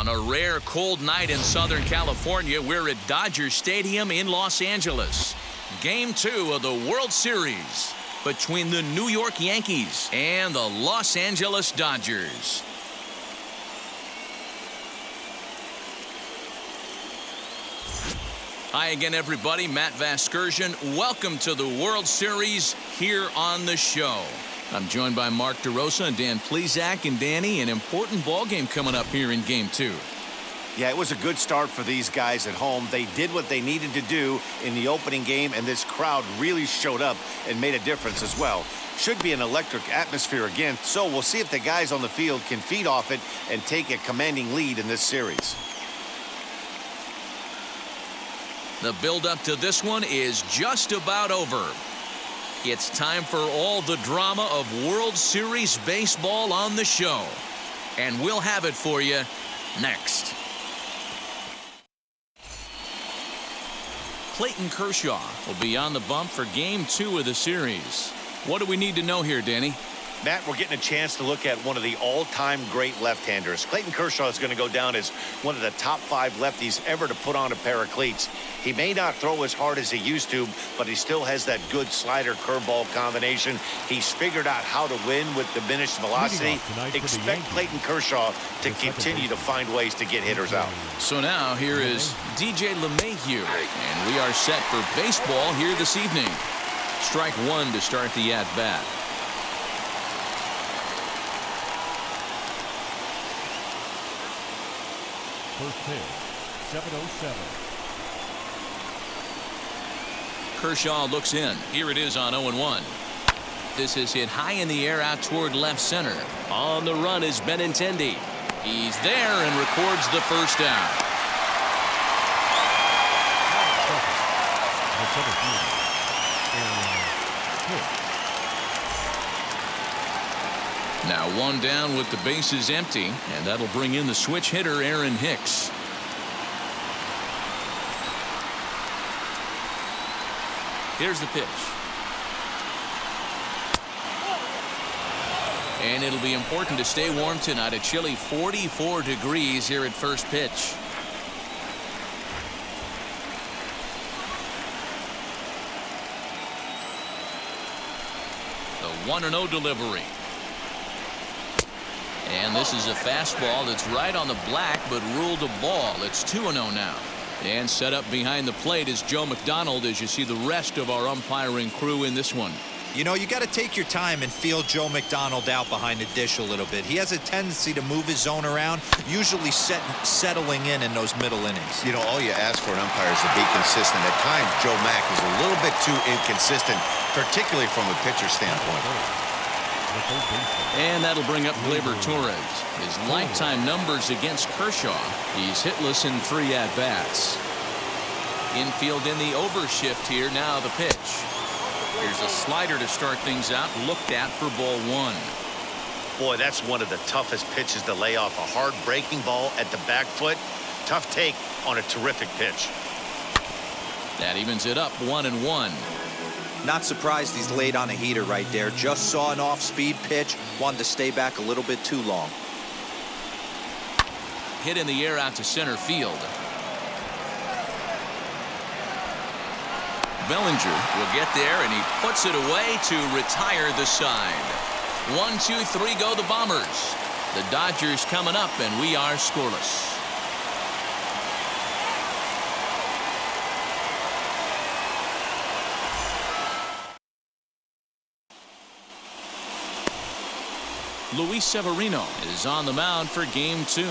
On a rare cold night in Southern California, we're at Dodger Stadium in Los Angeles. Game 2 of the World Series between the New York Yankees and the Los Angeles Dodgers. Hi again, everybody. Matt Vasgersian. Welcome to the World Series here on the show. I'm joined by Mark DeRosa and Dan Plesac. And Danny, an important ball game coming up here in Game 2. Yeah, it was a good start for these guys at home. They did what they needed to do in the opening game, and this crowd really showed up and made a difference as well. Should be an electric atmosphere again, so we'll see if the guys on the field can feed off it and take a commanding lead in this series. The build-up to this one is just about over. It's time for all the drama of World Series baseball on the show. And we'll have it for you next. Clayton Kershaw will be on the bump for Game 2 of the series. What do we need to know here, Danny? Matt, we're getting a chance to look at one of the all-time great left-handers. Clayton Kershaw is going to go down as one of the top 5 lefties ever to put on a pair of cleats. He may not throw as hard as he used to, but he still has that good slider-curveball combination. He's figured out how to win with diminished velocity. Expect Clayton Kershaw to continue to find ways to get hitters out. So now here is DJ LeMahieu, and we are set for baseball here this evening. Strike one to start the at-bat. First pitch, 7:07. Kershaw looks in. Here it is on 0-1. This is hit high in the air out toward left center. On the run is Benintendi. He's there and records the first down. Now one down with the bases empty, and that'll bring in the switch hitter Aaron Hicks. Here's the pitch. And it'll be important to stay warm tonight. A chilly 44 degrees here at first pitch. The 1-0 delivery. And this is a fastball that's right on the black, but ruled a ball. It's 2-0 now. And set up behind the plate is Joe McDonald as you see the rest of our umpiring crew in this one. You know, you got to take your time and feel Joe McDonald out behind the dish a little bit. He has a tendency to move his zone around, usually settling in those middle innings. You know, all you ask for an umpire is to be consistent. At times, Joe Mack is a little bit too inconsistent, particularly from a pitcher standpoint. And that'll bring up Gleyber Torres. His lifetime numbers against Kershaw. He's hitless in 3 at-bats. Infield in the overshift here. Now the pitch. Here's a slider to start things out. Looked at for ball 1. Boy, that's one of the toughest pitches to lay off. A hard breaking ball at the back foot. Tough take on a terrific pitch. That evens it up 1-1. Not surprised he's laid on a heater right there. Just saw an off-speed pitch. Wanted to stay back a little bit too long. Hit in the air out to center field. Bellinger will get there, and he puts it away to retire the side. 1, 2, 3 go the Bombers. The Dodgers coming up, and we are scoreless. Luis Severino is on the mound for Game 2.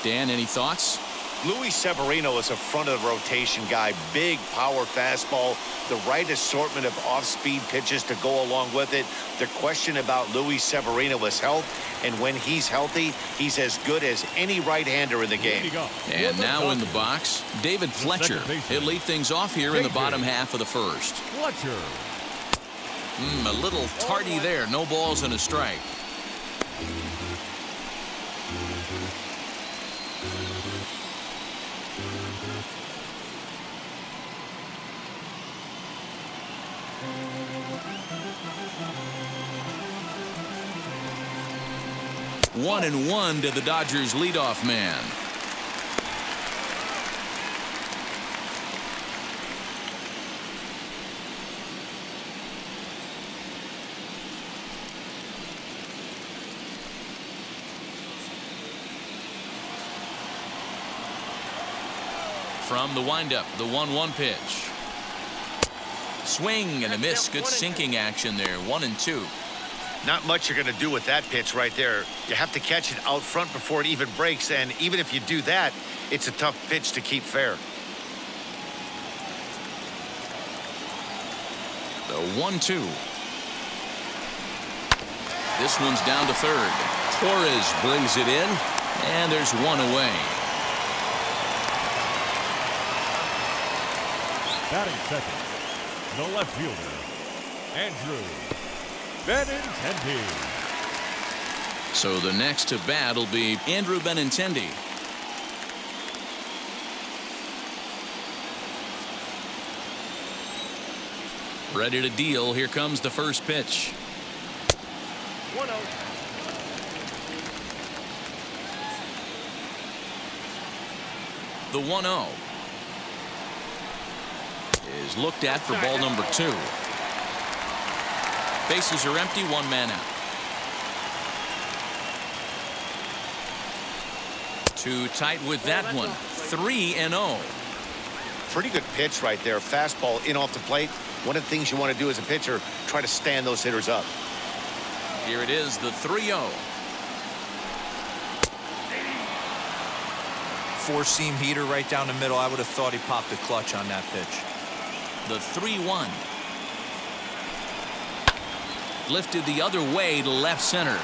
Dan, any thoughts? Luis Severino is a front-of-the-rotation guy. Big power fastball, the right assortment of off-speed pitches to go along with it. The question about Luis Severino is health, and when he's healthy, he's as good as any right-hander in the game. And now in the box, David Fletcher. He'll lead things off here in the bottom half of the first. Fletcher. A little tardy there. No balls and a strike. One and one to the Dodgers leadoff man. From the windup, the 1-1 pitch. Swing and a miss. Good sinking action there. 1-2. Not much you're going to do with that pitch right there. You have to catch it out front before it even breaks, and even if you do that, it's a tough pitch to keep fair. The 1-2. This one's down to third. Torres brings it in, and there's one away. Batting second, the left fielder, Andrew Benintendi. So the next to bat will be Andrew Benintendi. Ready to deal. Here comes the first pitch. 1-0. The 1-0 is looked at for ball number 2. Bases are empty, one man out. Too tight with that one. 3-0. Pretty good pitch right there. Fastball in off the plate. One of the things you want to do as a pitcher, try to stand those hitters up. Here it is, the 3-0. Four-seam heater right down the middle. I would have thought he popped a clutch on that pitch. The 3-1. Lifted the other way to left center.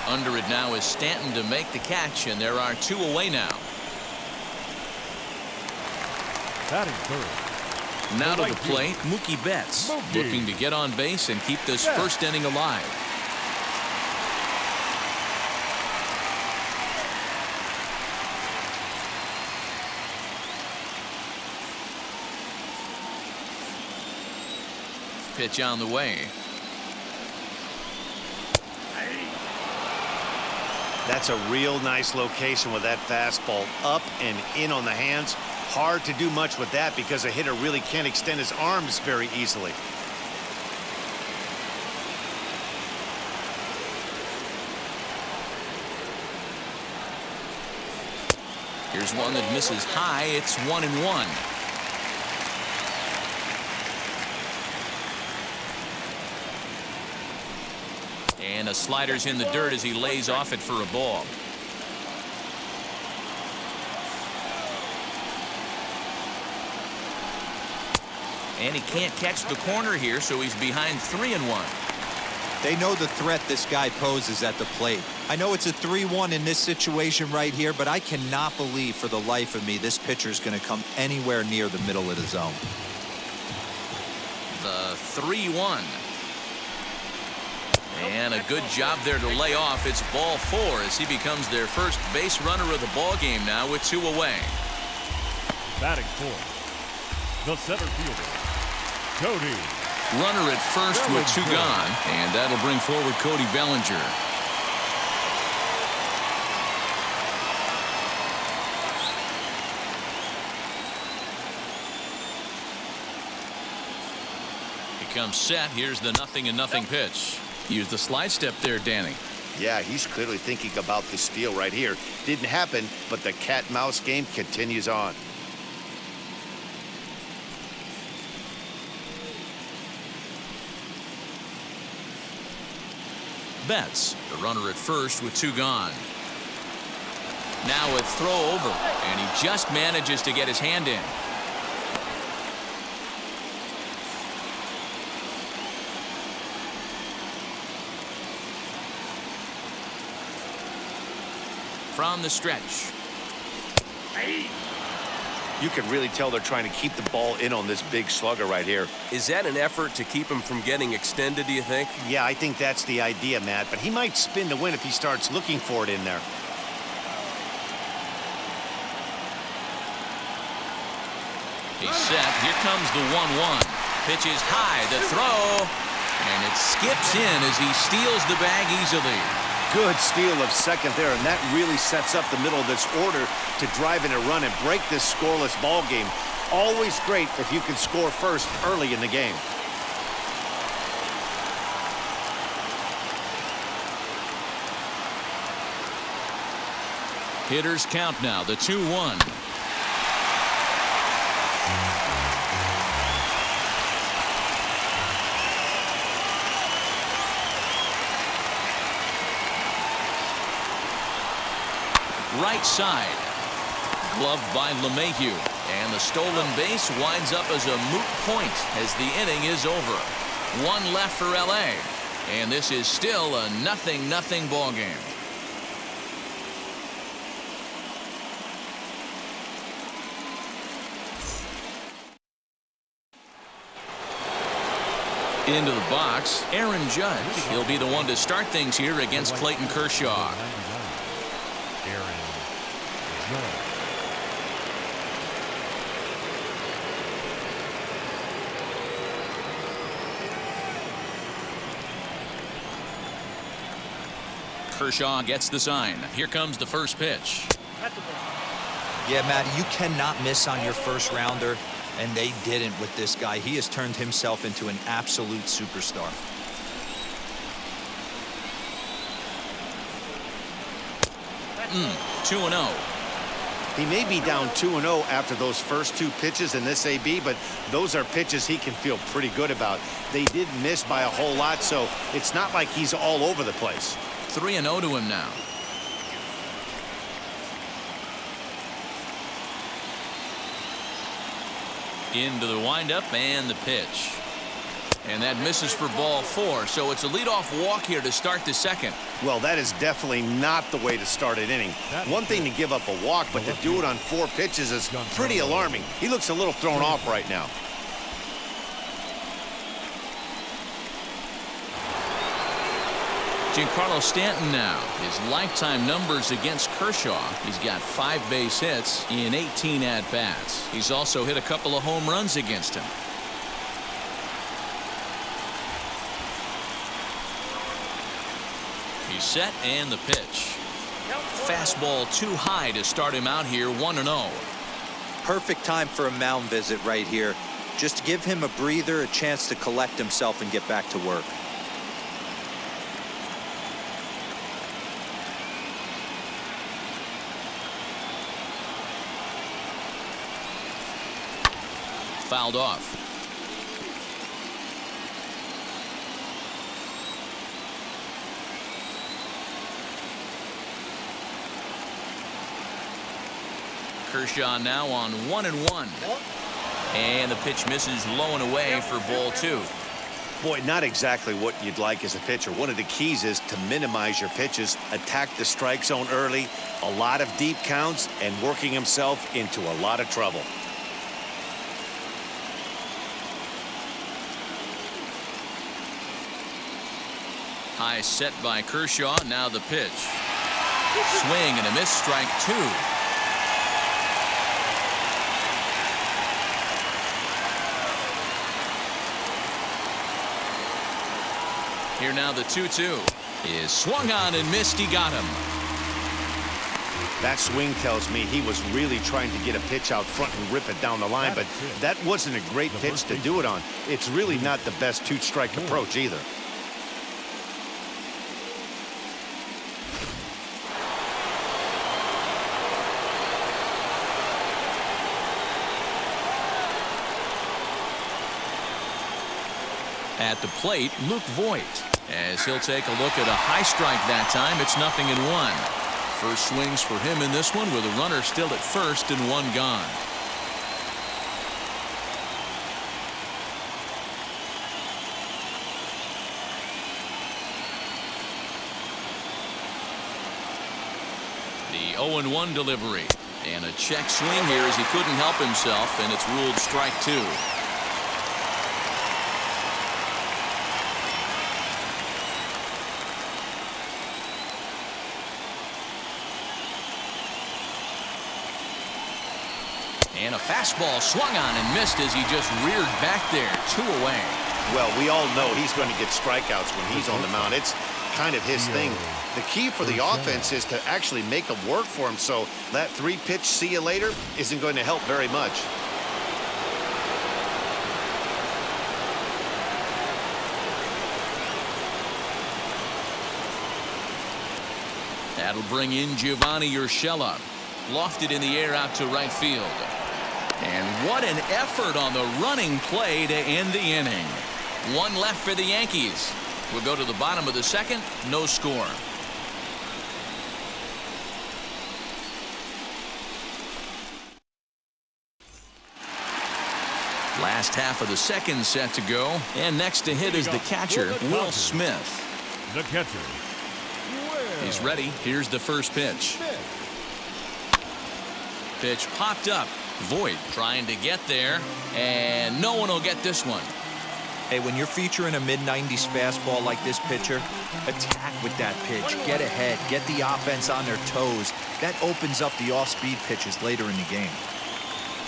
Under it now is Stanton to make the catch, and there are 2 away now. Batting third. Now to the plate, Mookie Betts, looking to get on base and keep this first inning alive. Pitch on the way. That's a real nice location with that fastball up and in on the hands. Hard to do much with that because a hitter really can't extend his arms very easily. Here's one that misses high. It's 1-1. And a slider's in the dirt as he lays off it for a ball. And he can't catch the corner here, so he's behind 3-1. They know the threat this guy poses at the plate. I know it's a 3-1 in this situation right here, but I cannot believe for the life of me this pitcher is going to come anywhere near the middle of the zone. The 3-1. And a good job there to lay off. It's ball 4 as he becomes their first base runner of the ball game now with 2 away. Batting fourth, the center fielder, Cody. Runner at first with 2 gone, and that'll bring forward Cody Bellinger. He comes set. Here's the 0-0 pitch. Use the slide step there, Danny. Yeah, he's clearly thinking about the steal right here. Didn't happen, but the cat-mouse game continues on. Betts, the runner at first with 2 gone. Now a throw over, and he just manages to get his hand in. From the stretch. You can really tell they're trying to keep the ball in on this big slugger right here. Is that an effort to keep him from getting extended, do you think? Yeah, I think that's the idea, Matt, but he might spin to win if he starts looking for it in there. He's set. Here comes the 1-1. Pitch is high. The throw. And it skips in as he steals the bag easily. Good steal of second there, and that really sets up the middle of this order to drive in a run and break this scoreless ball game. Always great if you can score first early in the game. Hitters count now, the 2-1. right side. Gloved by LeMahieu. And the stolen base winds up as a moot point as the inning is over. One left for LA. And this is still a 0-0 ball game. Into the box, Aaron Judge. He'll be the one to start things here against Clayton Kershaw. Aaron Judge. Kershaw gets the sign. Here comes the first pitch. Yeah, Matt, you cannot miss on your first rounder, and they didn't with this guy. He has turned himself into an absolute superstar. Mm, 2-0. He may be down 2-0 after those first two pitches in this AB, but those are pitches he can feel pretty good about. They did miss by a whole lot, so it's not like he's all over the place. 3-0 to him now. Into the windup and the pitch. And that misses for ball 4, so it's a leadoff walk here to start the second. Well, that is definitely not the way to start an inning. One thing to give up a walk, but to do it on 4 pitches is pretty alarming. He looks a little thrown off right now. Giancarlo Stanton now. His lifetime numbers against Kershaw. He's got 5 base hits in 18 at-bats. He's also hit a couple of home runs against him. He's set and the pitch. Fastball too high to start him out here 1-0. Perfect time for a mound visit right here. Just give him a breather, a chance to collect himself and get back to work. Fouled off. Kershaw now on 1-1. And the pitch misses low and away for ball 2. Boy, not exactly what you'd like as a pitcher. One of the keys is to minimize your pitches, attack the strike zone early, a lot of deep counts, and working himself into a lot of trouble. High set by Kershaw. Now the pitch. Swing and a miss, strike 2. Here now the 2-2 is swung on and missed. He got him. That swing tells me he was really trying to get a pitch out front and rip it down the line, but that wasn't a great pitch to do it on. It's really not the best 2-strike approach either. At the plate, Luke Voigt, as he'll take a look at a high strike that time. It's 0-1. First swings for him in this one with a runner still at first and 1 gone. The 0-1 delivery. And a check swing here as he couldn't help himself, and it's ruled strike 2. And a fastball swung on and missed as he just reared back there. 2 away. Well, we all know he's going to get strikeouts when he's on the mound. It's kind of his thing. The key for the offense is to actually make them work for him, so that 3-pitch see you later isn't going to help very much. That'll bring in Giovanni Urshela. Lofted in the air out to right field. And what an effort on the running play to end the inning. 1 left for the Yankees. We'll go to the bottom of the second. No score. last half of the second set to go. And next to hit is the catcher, Will Smith. The catcher. He's ready. Here's the first pitch. Pitch popped up. Voit trying to get there, and no one will get this one. Hey, when you're featuring a mid-90s fastball like this pitcher, attack with that pitch. Get ahead. Get the offense on their toes. That opens up the off-speed pitches later in the game.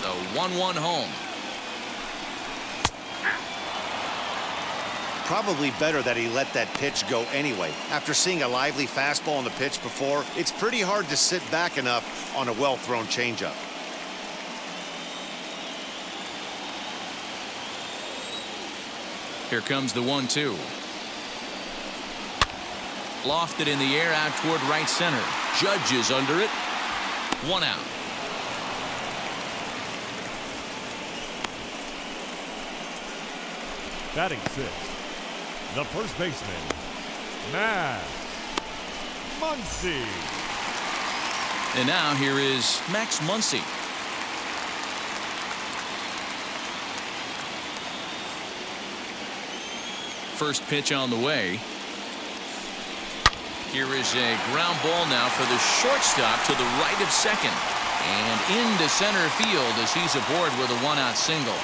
The 1-1 home. Probably better that he let that pitch go anyway. After seeing a lively fastball on the pitch before, it's pretty hard to sit back enough on a well-thrown changeup. Here comes the 1-2. Lofted in the air out toward right center. Judge is under it. 1 out. Batting sixth, the first baseman, Max Muncy. And now here is Max Muncy. First pitch on the way. Here is a ground ball now for the shortstop to the right of second. And into center field as he's aboard with a 1-out single.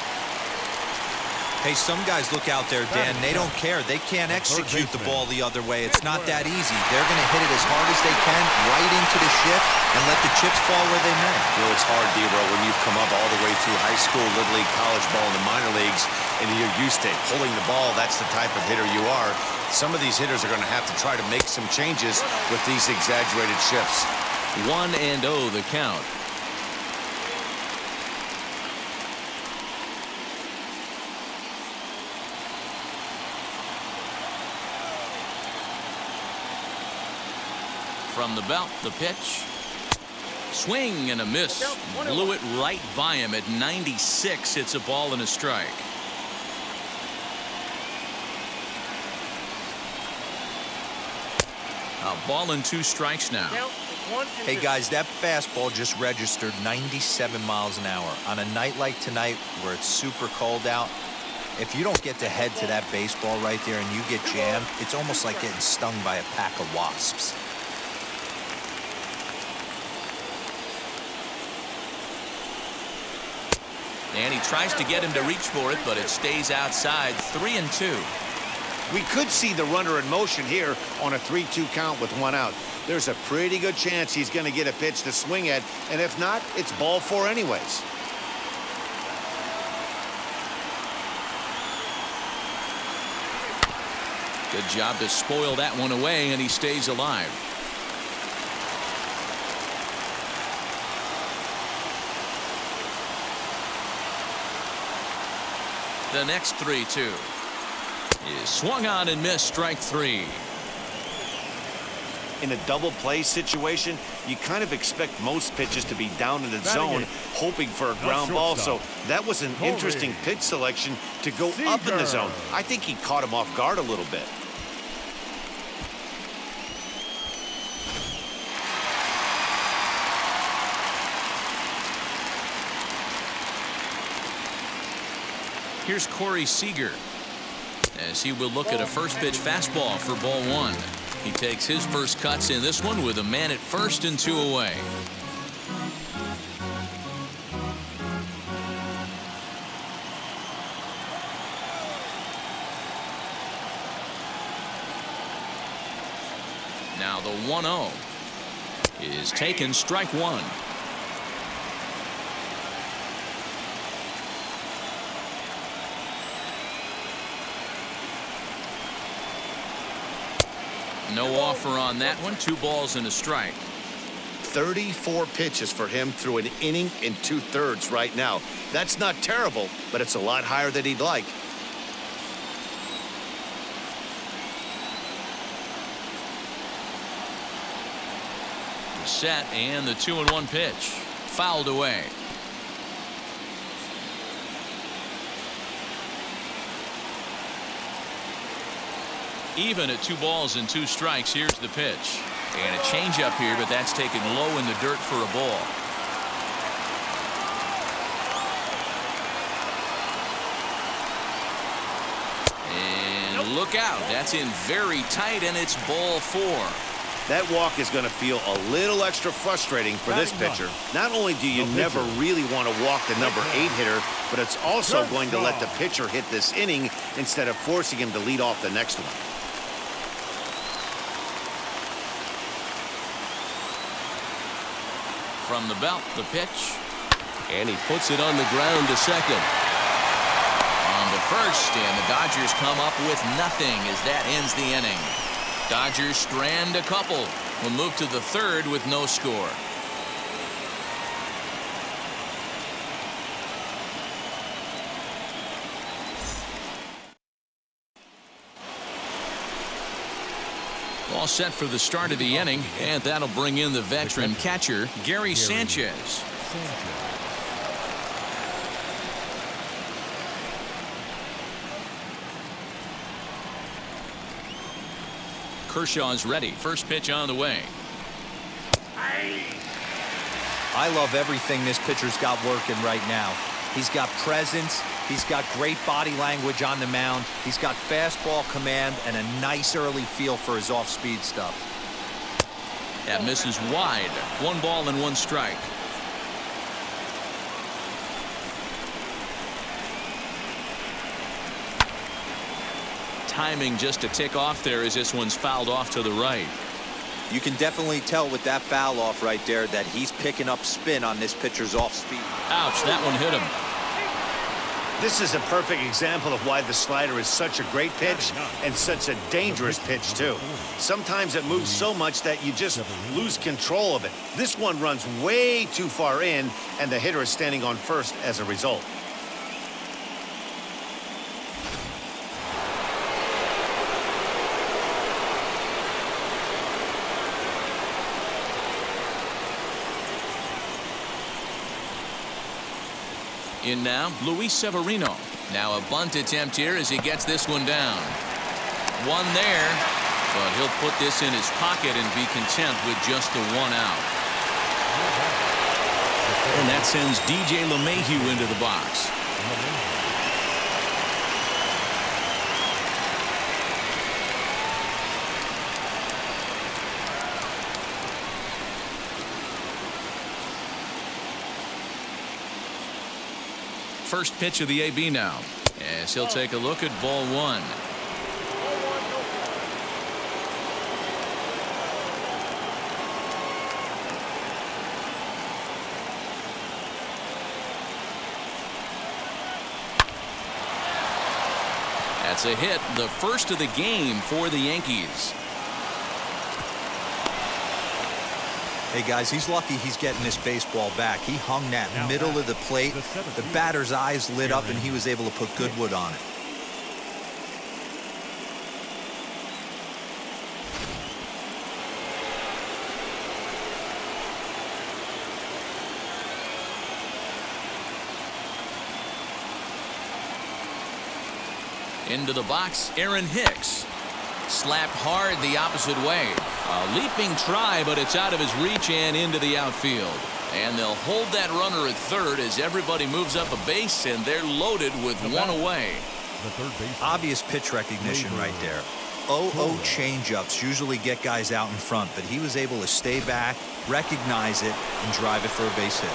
Hey, some guys look out there, Dan. They don't care. They can't execute the ball the other way. It's not that easy. They're going to hit it as hard as they can right into the shift and let the chips fall where they may. You know, it's hard, Debro, when you've come up all the way through high school, little league, college ball, and the minor leagues, and you're used to pulling the ball. That's the type of hitter you are. Some of these hitters are going to have to try to make some changes with these exaggerated shifts. 1-0 the count. From the belt, the pitch. Swing and a miss. Blew it right by him at 96. It's a ball and a strike. A ball and 2 strikes now. Hey, guys, that fastball just registered 97 miles an hour. On a night like tonight where it's super cold out, if you don't get to head to that baseball right there and you get jammed, it's almost like getting stung by a pack of wasps. And he tries to get him to reach for it, but it stays outside. 3-2. We could see the runner in motion here on a 3-2 count with 1 out. There's a pretty good chance he's going to get a pitch to swing at, and if not, it's ball 4 anyways. Good job to spoil that one away, and he stays alive. The next 3-2 is swung on and missed. Strike 3. In a double play situation, you kind of expect most pitches to be down in the zone, hoping for a ground ball. So that was an interesting pitch selection to go up in the zone. I think he caught him off guard a little bit. Here's Corey Seager as he will look at a first pitch fastball for ball 1. He takes his first cuts in this one with a man at first and 2 away. Now the 1-0 is taken. Strike 1. No offer on that one. 2 balls and a strike. 34 pitches for him through an inning and 2/3 right now. That's not terrible, but it's a lot higher than he'd like. Set and the 2-1 pitch. Fouled away. Even at 2 balls and 2 strikes. Here's the pitch. And a changeup here, but that's taken low in the dirt for a ball. look out. That's in very tight, and it's ball 4. That walk is going to feel a little extra frustrating for this pitcher. Not only do you never really want to walk the number 8 hitter, but it's also going to let the pitcher hit this inning instead of forcing him to lead off the next one. From the belt, the pitch. And he puts it on the ground to second. On to first, and the Dodgers come up with nothing as that ends the inning. Dodgers strand a couple. Will move to the third with no score. All set for the start of the inning, and that'll bring in the veteran catcher, Gary Sanchez. Kershaw's ready. First pitch on the way. I love everything this pitcher's got working right now. He's got presence. He's got great body language on the mound. He's got fastball command and a nice early feel for his off-speed stuff. That misses wide. 1 ball and 1 strike. Timing just a tick off there as this one's fouled off to the right. You can definitely tell with that foul off right there that he's picking up spin on this pitcher's off speed. Ouch, that one hit him. This is a perfect example of why the slider is such a great pitch and such a dangerous pitch too. Sometimes it moves so much that you just lose control of it. This one runs way too far in, and the hitter is standing on first as a result. In now, Luis Severino. Now a bunt attempt here as he gets this one down. One there, but he'll put this in his pocket and be content with just the 1 out. And that sends DJ LeMahieu into the box. First pitch of the AB now, as he'll take a look at ball 1. That's a hit, the first of the game for the Yankees. Hey guys, he's lucky he's getting this baseball back. He hung that middle of the plate. The batter's eyes lit up and he was able to put good wood on it. Into the box, Aaron Hicks. Slapped hard the opposite way. A leaping try, but it's out of his reach and into the outfield. And they'll hold that runner at third as everybody moves up a base, and they're loaded with 1 away. Obvious pitch recognition right there. 0-0 changeups usually get guys out in front, but he was able to stay back, recognize it, and drive it for a base hit.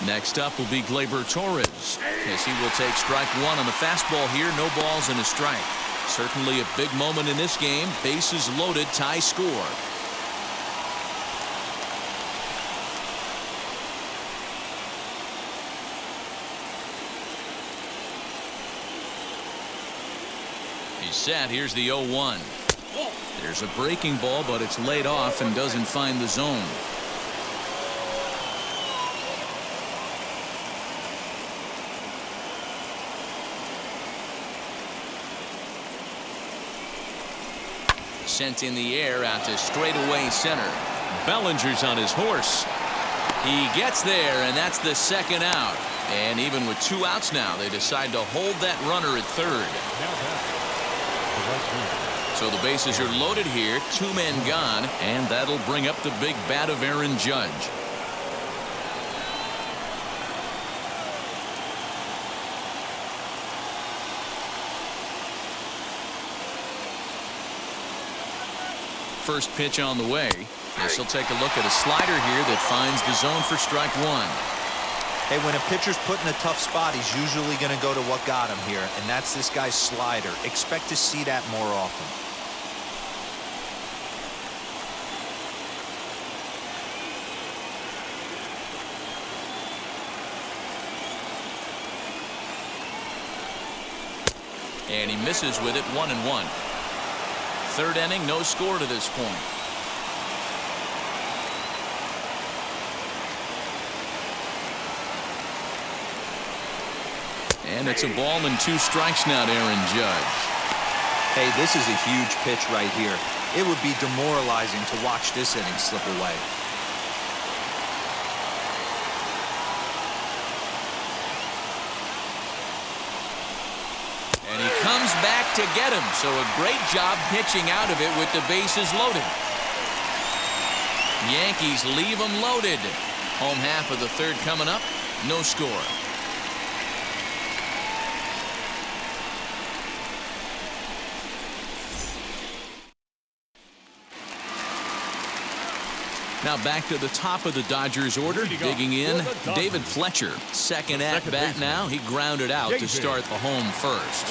Next up will be Gleyber Torres, as he will take strike 1 on the fastball here. No balls and a strike. Certainly a big moment in this game. Bases loaded, tie score. He's set. Here's the 0-1. There's a breaking ball, but it's laid off and doesn't find the zone. Sent in the air out to straightaway center. Bellinger's on his horse. He gets there, and that's the 2nd out. And even with 2 outs now, they decide to hold that runner at third. So the bases are loaded here, 2 men gone, and that'll bring up the big bat of Aaron Judge. first pitch on the way. This will take a look at a slider here that finds the zone for strike one. Hey, when a pitcher's put in a tough spot, he's usually going to go to what got him here, and that's this guy's slider. Expect to see that more often. And he misses with it, 1-1. Third inning, no score to this point. And it's a ball and 2 strikes now to Aaron Judge. Hey, this is a huge pitch right here. It would be demoralizing to watch this inning slip away. And he comes back to get him. So a great job pitching out of it with the bases loaded. Yankees leave them loaded. Home half of the third coming up. No score. Now back to the top of the Dodgers order. Digging in, David Fletcher. Second at bat now. He grounded out to start the home first.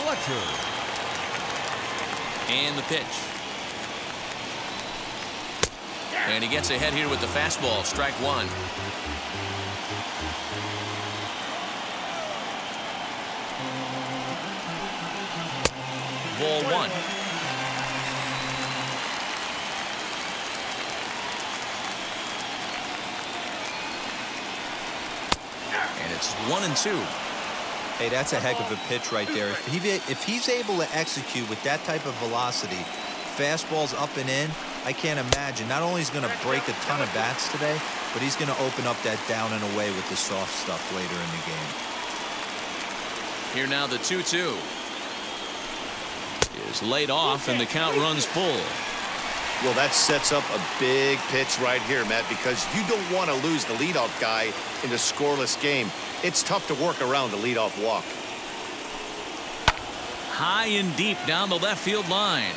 And the pitch. And he gets ahead here with the fastball. Strike one. Ball one. And it's 1-2. Hey, that's a heck of a pitch right there. If he's able to execute with that type of velocity, fastballs up and in, I can't imagine. Not only is he going to break a ton of bats today, but he's going to open up that down and away with the soft stuff later in the game. Here now the 2-2. Is laid off and the count runs full. Well, that sets up a big pitch right here, Matt, because you don't want to lose the leadoff guy in a scoreless game. It's tough to work around the leadoff walk. High and deep down the left field line.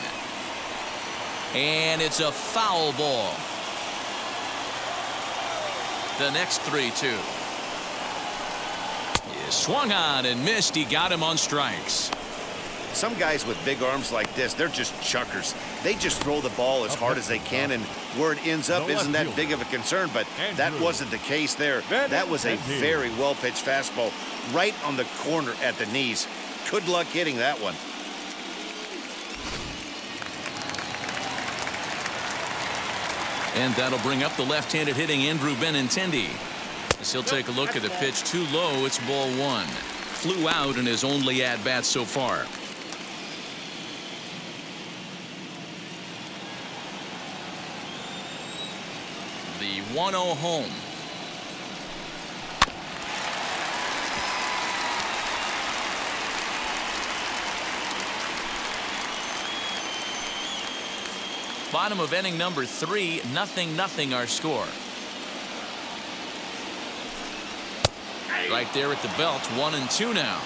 And it's a foul ball. The next 3-2. He swung on and missed. He got him on strikes. Some guys with big arms like this, they're just chuckers. They just throw the ball as hard as they can, and where it ends up isn't that big of a concern, but that wasn't the case there. That was a very well-pitched fastball right on the corner at the knees. Good luck hitting that one. And that'll bring up the left-handed hitting Andrew Benintendi. As he'll take a look at a pitch too low, it's ball one. Flew out in his only at-bat so far. The 1-0 home. Bottom of inning number 3, 0-0 our score. Right there at the belt, 1-2 now.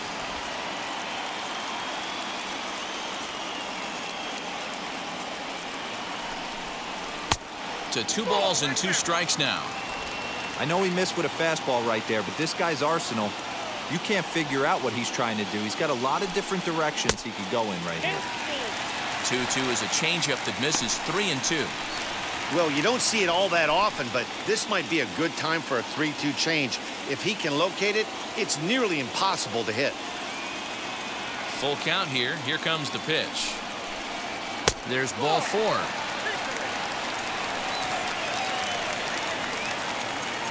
To 2 balls and 2 strikes now. I know he missed with a fastball right there, but this guy's arsenal, you can't figure out what he's trying to do. He's got a lot of different directions he could go in right here. 2-2 is a changeup that misses. 3-2. Well, you don't see it all that often, but this might be a good time for a 3-2 change. If he can locate it, it's nearly impossible to hit. Full count here. Here comes the pitch. There's ball 4.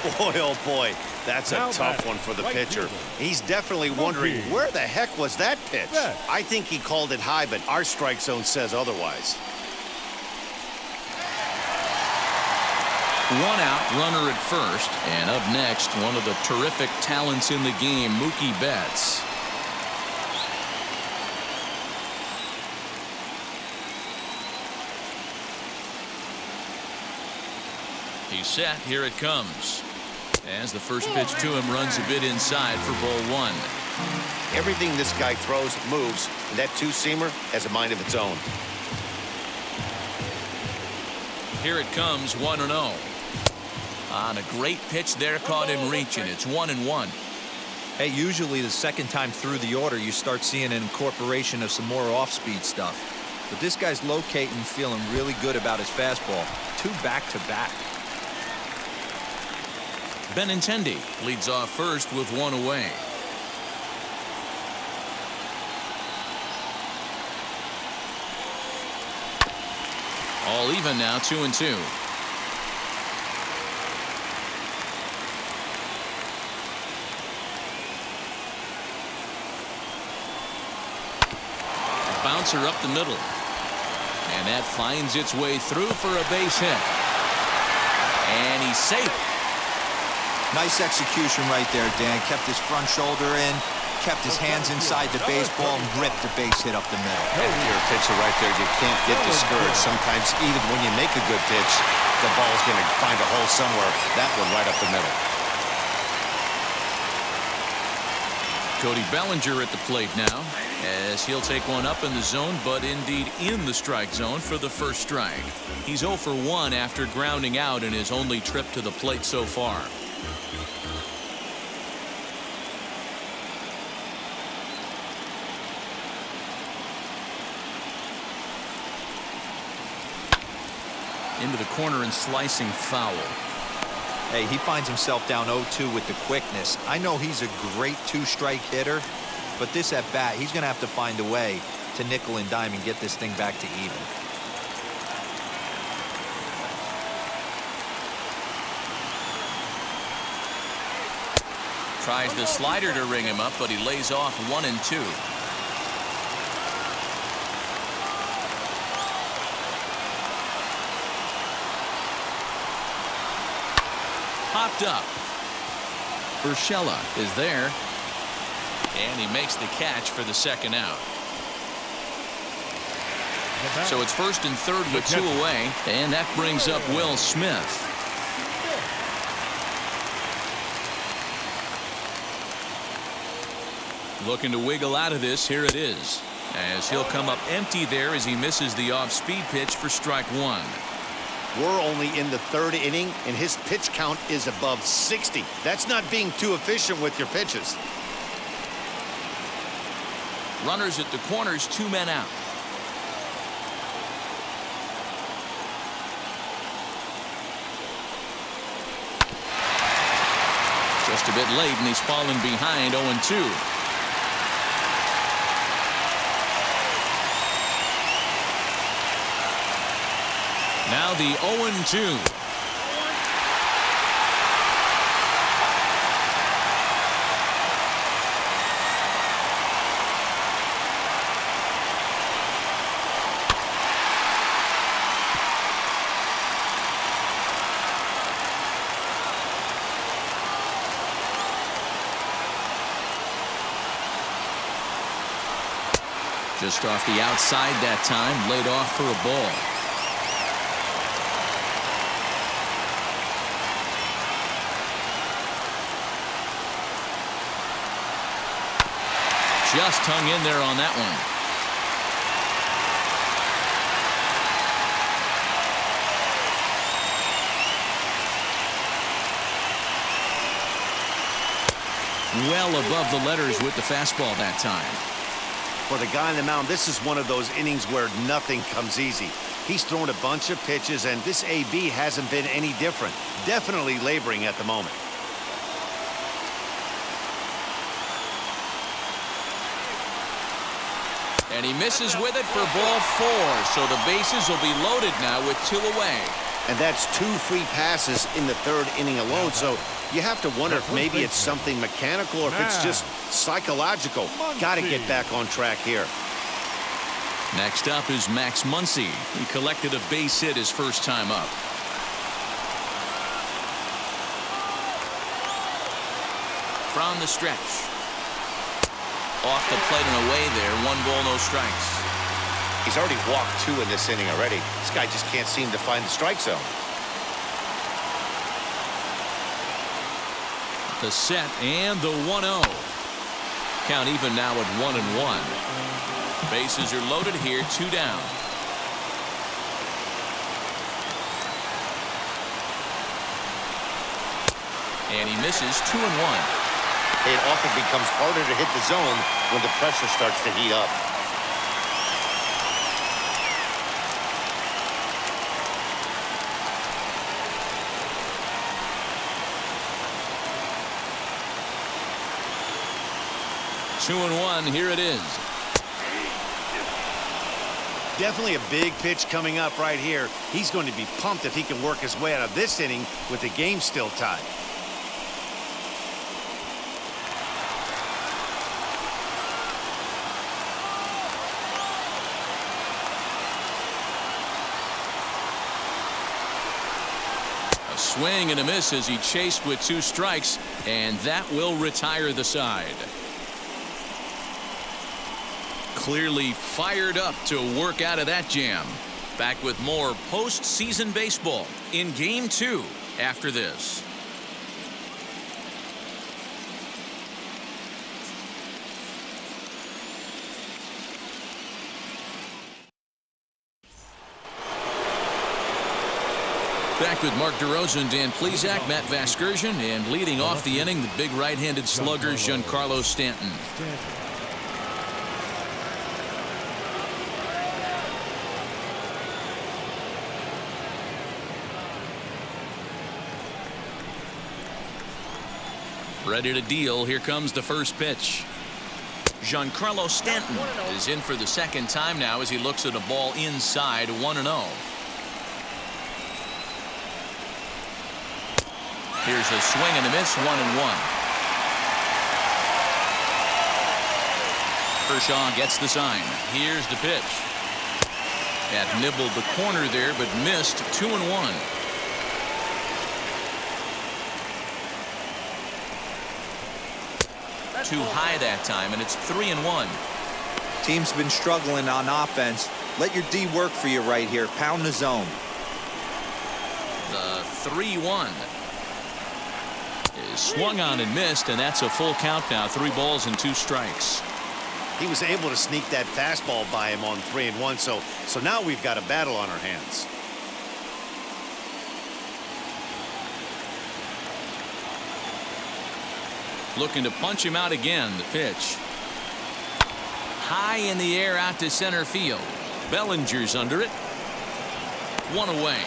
Boy, oh boy, that's a tough one for the pitcher. He's definitely wondering, where the heck was that pitch? I think he called it high, but our strike zone says otherwise. 1 out, runner at first. And up next, one of the terrific talents in the game, Mookie Betts. He's set. Here it comes. As the first pitch to him runs a bit inside for ball 1. Everything this guy throws moves, and that two-seamer has a mind of its own. Here it comes, 1-0. On a great pitch there, caught him reaching. It's 1-1. Hey, usually the second time through the order, you start seeing an incorporation of some more off-speed stuff. But this guy's locating, feeling really good about his fastball. 2 back-to-back. Benintendi leads off first with 1 away. All even now, 2-2. Bouncer up the middle. And that finds its way through for a base hit. And he's safe. Nice execution right there, Dan. Kept his front shoulder in, kept his hands inside the baseball, and ripped the base hit up the middle. And if you're a pitcher right there, you can't get discouraged. Sometimes even when you make a good pitch, the ball's going to find a hole somewhere. That one right up the middle. Cody Bellinger at the plate now, as he'll take one up in the zone, but indeed in the strike zone for the first strike. He's 0 for 1 after grounding out in his only trip to the plate so far. Into the corner and slicing foul. Hey, he finds himself down 0-2 with the quickness. I know he's a great 2-strike hitter, but this at bat, he's going to have to find a way to nickel and dime and get this thing back to even. Tries the slider to ring him up, but he lays off 1-2. Popped up. Urshela is there. And he makes the catch for the second out. So it's first and third with 2 away. And that brings up Will Smith. Looking to wiggle out of this. Here it is. As he'll come up empty there as he misses the off-speed pitch for strike 1. We're only in the 3rd inning, and his pitch count is above 60. That's not being too efficient with your pitches. Runners at the corners, 2 men out. Just a bit late, and he's fallen behind 0-2. Now the 0-2. Just off the outside that time, laid off for a ball. Just hung in there on that one. Well above the letters with the fastball that time. For the guy on the mound, this is one of those innings where nothing comes easy. He's thrown a bunch of pitches, and this AB hasn't been any different. Definitely laboring at the moment. And he misses with it for ball 4. So the bases will be loaded now with 2 away. And that's 2 free passes in the 3rd inning alone. So you have to wonder if maybe it's something mechanical or if it's just psychological. Got to get back on track here. Next up is Max Muncy. He collected a base hit his first time up. From the stretch. Off the plate and away there. 1 ball, no strikes. He's already walked 2 in this inning already. This guy just can't seem to find the strike zone. The set and the 1-0. Count even now at 1-1. Bases are loaded here, 2 down. And he misses 2-1. It often becomes harder to hit the zone when the pressure starts to heat up. Two and one, here it is. Definitely a big pitch coming up right here. He's going to be pumped if he can work his way out of this inning with the game still tied. A swing and a miss as he chased with 2 strikes, and that will retire the side. Clearly fired up to work out of that jam. Back with more postseason baseball in Game 2 after this. Back with Mark DeRosa, Dan Plesac, Matt Vasgersian, and leading off the inning, the big right-handed slugger, Giancarlo Stanton. Ready to deal. Here comes the first pitch. Giancarlo Stanton is in for the second time now as he looks at a ball inside 1-0. Here's a swing and a miss, 1-1. Kershaw gets the sign. Here's the pitch. That nibbled the corner there, but missed 2-1. Too high that time, and it's 3-1. Team's been struggling on offense. Let your D work for you right here. Pound the zone. The 3-1 is swung on and missed, and that's a full count now. 3 balls and 2 strikes. He was able to sneak that fastball by him on 3-1, so now we've got a battle on our hands. Looking to punch him out again. The pitch. High in the air out to center field. Bellinger's under it. 1 away.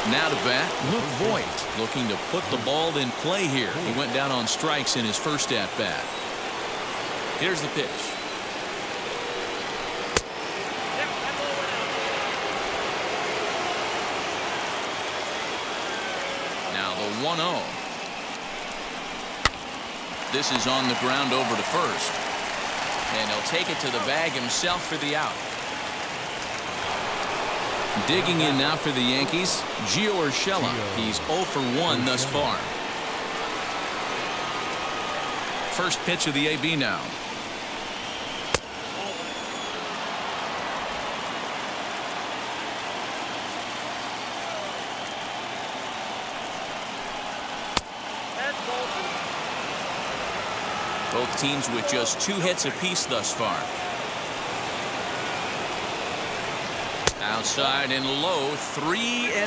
Now to bat, Luke Voigt, looking to put the ball in play here. He went down on strikes in his first at-bat. Here's the pitch. Now the 1-0. This is on the ground over to first. And he'll take it to the bag himself for the out. Digging in now for the Yankees, Gio Urshela. He's 0 for 1 thus far. First pitch of the AB now. Both teams with just 2 hits apiece thus far. Outside and low, 3-0.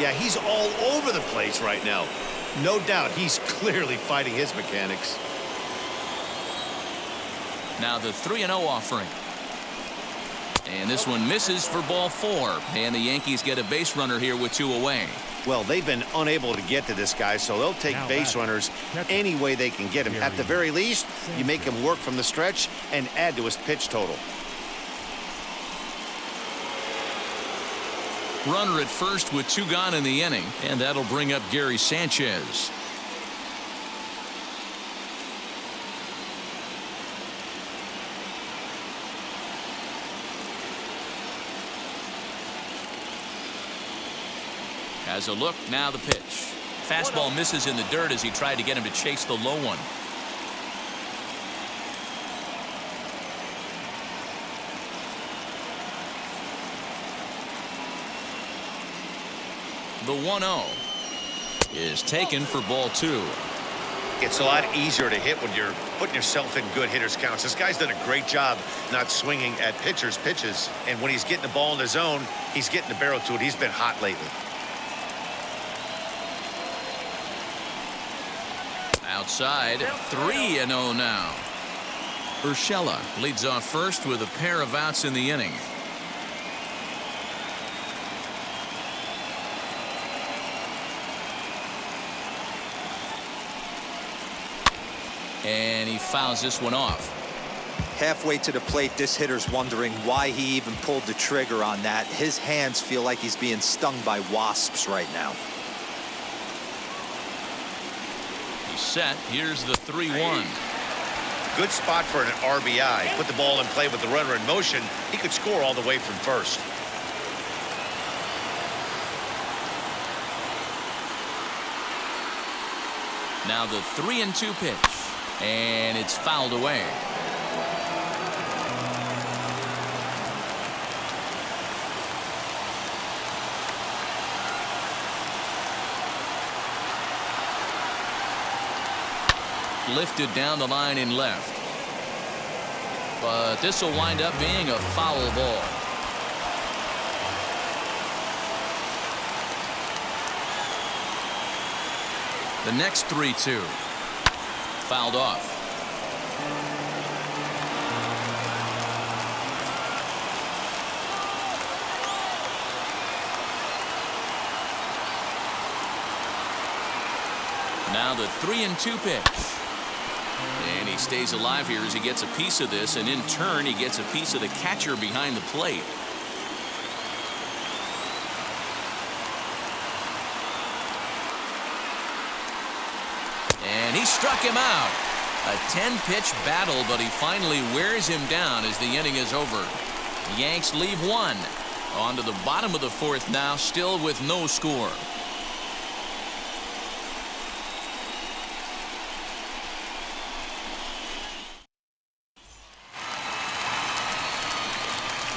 Yeah, he's all over the place right now. No doubt he's clearly fighting his mechanics. Now the 3-0 offering. And this one misses for ball 4. And the Yankees get a base runner here with 2 away. Well, they've been unable to get to this guy, so they'll take base runners any way they can get him. At the very least, you make him work from the stretch and add to his pitch total. Runner at first with 2 gone in the inning, and that'll bring up Gary Sanchez. Has a look, now the pitch. Fastball misses in the dirt as he tried to get him to chase the low one. The 1-0 is taken for ball 2. It's a lot easier to hit when you're putting yourself in good hitters counts. This guy's done a great job not swinging at pitchers' pitches. And when he's getting the ball in the zone, he's getting the barrel to it. He's been hot lately. Outside, 3-0 now. Urshela leads off first with a pair of outs in the inning. And he fouls this one off. Halfway to the plate, this hitter's wondering why he even pulled the trigger on that. His hands feel like he's being stung by wasps right now. He's set. Here's the 3-1. Good spot for an RBI. Put the ball in play with the runner in motion. He could score all the way from first. Now the 3-2 pitch. And it's fouled away. Lifted down the line in left. But this will wind up being a foul ball. The next 3-2. Fouled off. Now the 3-2 pitch. And he stays alive here as he gets a piece of this, and in turn he gets a piece of the catcher behind the plate. And he struck him out. A 10-pitch battle, but he finally wears him down as the inning is over. The Yanks leave one. On to the bottom of the fourth now, still with no score.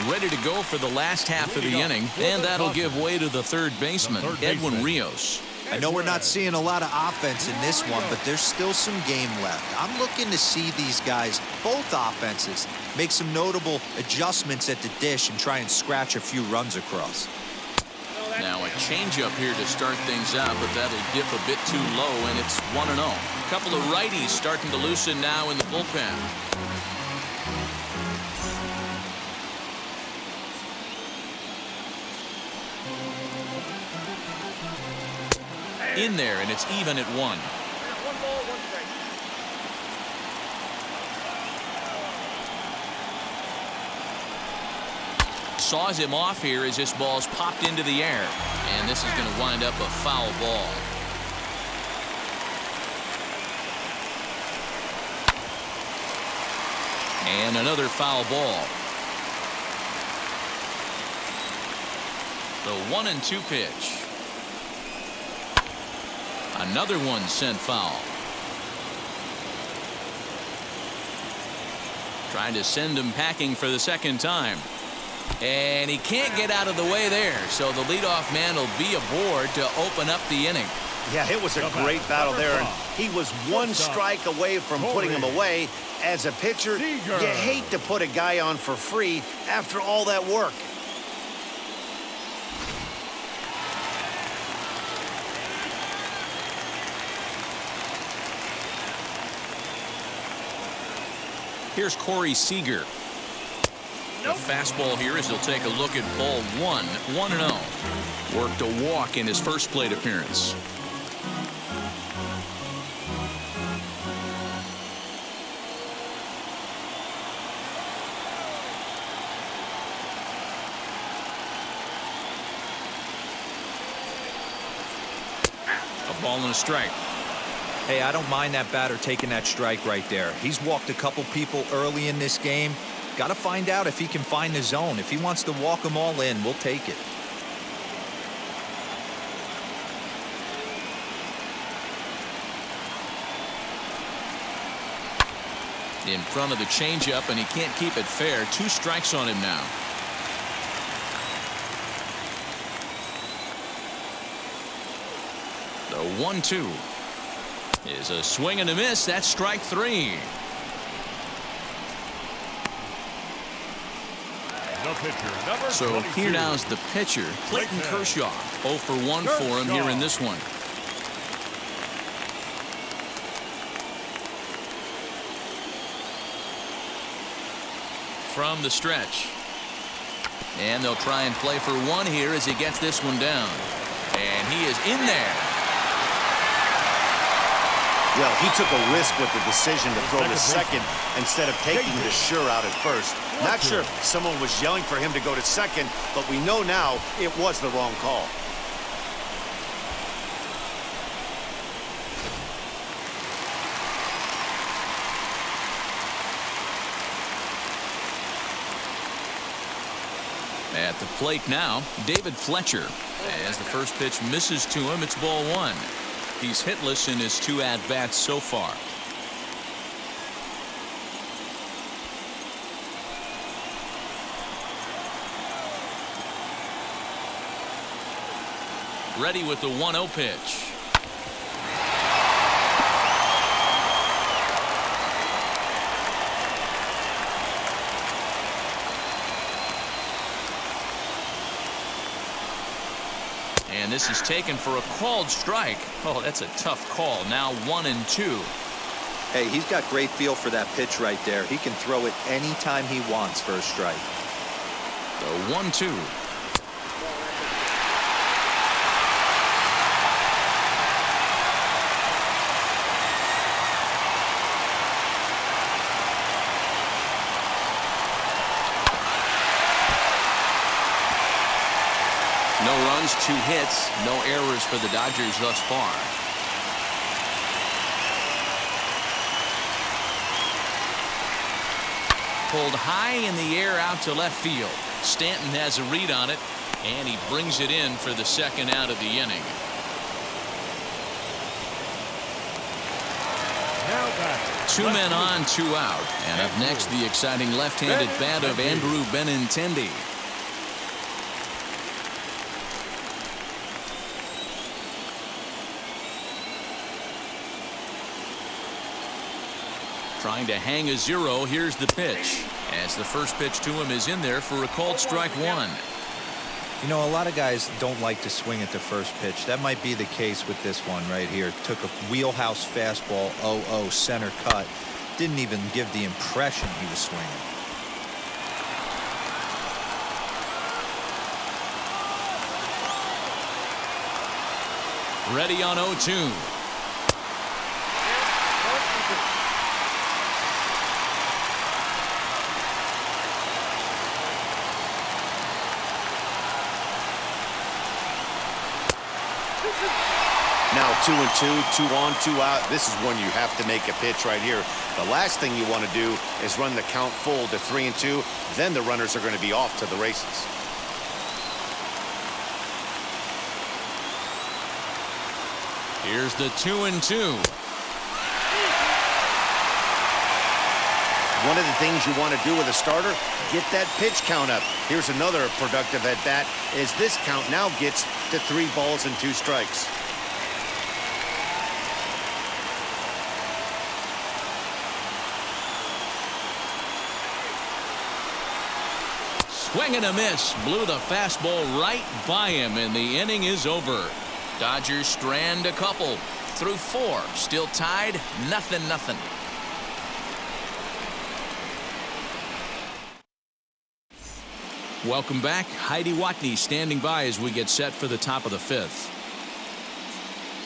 Ready to go for the last half of the inning, and that'll give way to the third baseman, Edwin Rios. I know we're not seeing a lot of offense in this one, but there's still some game left. I'm looking to see these guys, both offenses, make some notable adjustments at the dish and try and scratch a few runs across. Now a changeup here to start things out, but that'll dip a bit too low, and it's 1-0. A couple of righties starting to loosen now in the bullpen. In there, and it's even at 1. One ball, one strike. Saws him off here as this ball's popped into the air, and this is going to wind up a foul ball. And another foul ball. The 1-2 pitch. Another one sent foul. Trying to send him packing for the second time. And he can't get out of the way there, so the leadoff man will be aboard to open up the inning. Yeah, it was a great battle there, and he was one strike away from putting him away. As a pitcher, you hate to put a guy on for free after all that work. Here's Corey Seager. The fastball here as he'll take a look at ball 1, 1-0. Worked a walk in his first plate appearance. A ball and a strike. Hey, I don't mind that batter taking that strike right there. He's walked a couple people early in this game. Got to find out if he can find the zone. If he wants to walk them all in, we'll take it. In front of the changeup, and he can't keep it fair. 2 strikes on him now. The 1-2. is a swing and a miss. That's strike 3. The pitcher, number So 22. here now's the pitcher, Clayton Kershaw. 0 for 1 for him here in this one. From the stretch. And they'll try and play for 1 here as he gets this one down. And he is in there. Well, he took a risk with the decision to throw to second instead of taking the sure out at first. Not sure if someone was yelling for him to go to second, but we know now it was the wrong call. At the plate now, David Fletcher. As the first pitch misses to him, it's ball 1. He's hitless in his 2 at-bats so far. Ready with the 1-0 pitch. And this is taken for a called strike. Oh, that's a tough call. Now 1-2. Hey, he's got great feel for that pitch right there. He can throw it anytime he wants for a strike. The 1-2. No runs, 2 hits, no errors for the Dodgers thus far. Pulled high in the air out to left field. Stanton has a read on it, and he brings it in for the 2nd out of the inning. Now back. 2 men on, 2 out. And up next, the exciting left-handed bat of Andrew Benintendi. Trying to hang a 0. Here's the pitch. As the first pitch to him is in there for a called strike 1. You know, a lot of guys don't like to swing at the first pitch. That might be the case with this one right here. Took a wheelhouse fastball, 0-0 center cut. Didn't even give the impression he was swinging. Ready on 0-2. Now 2-2, 2 on, 2 out. This is when you have to make a pitch right here. The last thing you want to do is run the count full to 3-2. Then the runners are going to be off to the races. Here's the 2-2. One of the things you want to do with a starter, get that pitch count up. Here's another productive at bat as this count now gets to 3 balls and 2 strikes. Swing and a miss. Blew the fastball right by him, and the inning is over. Dodgers strand a couple through 4. Still tied, 0-0. Welcome back. Heidi Watney standing by as we get set for the top of the 5th.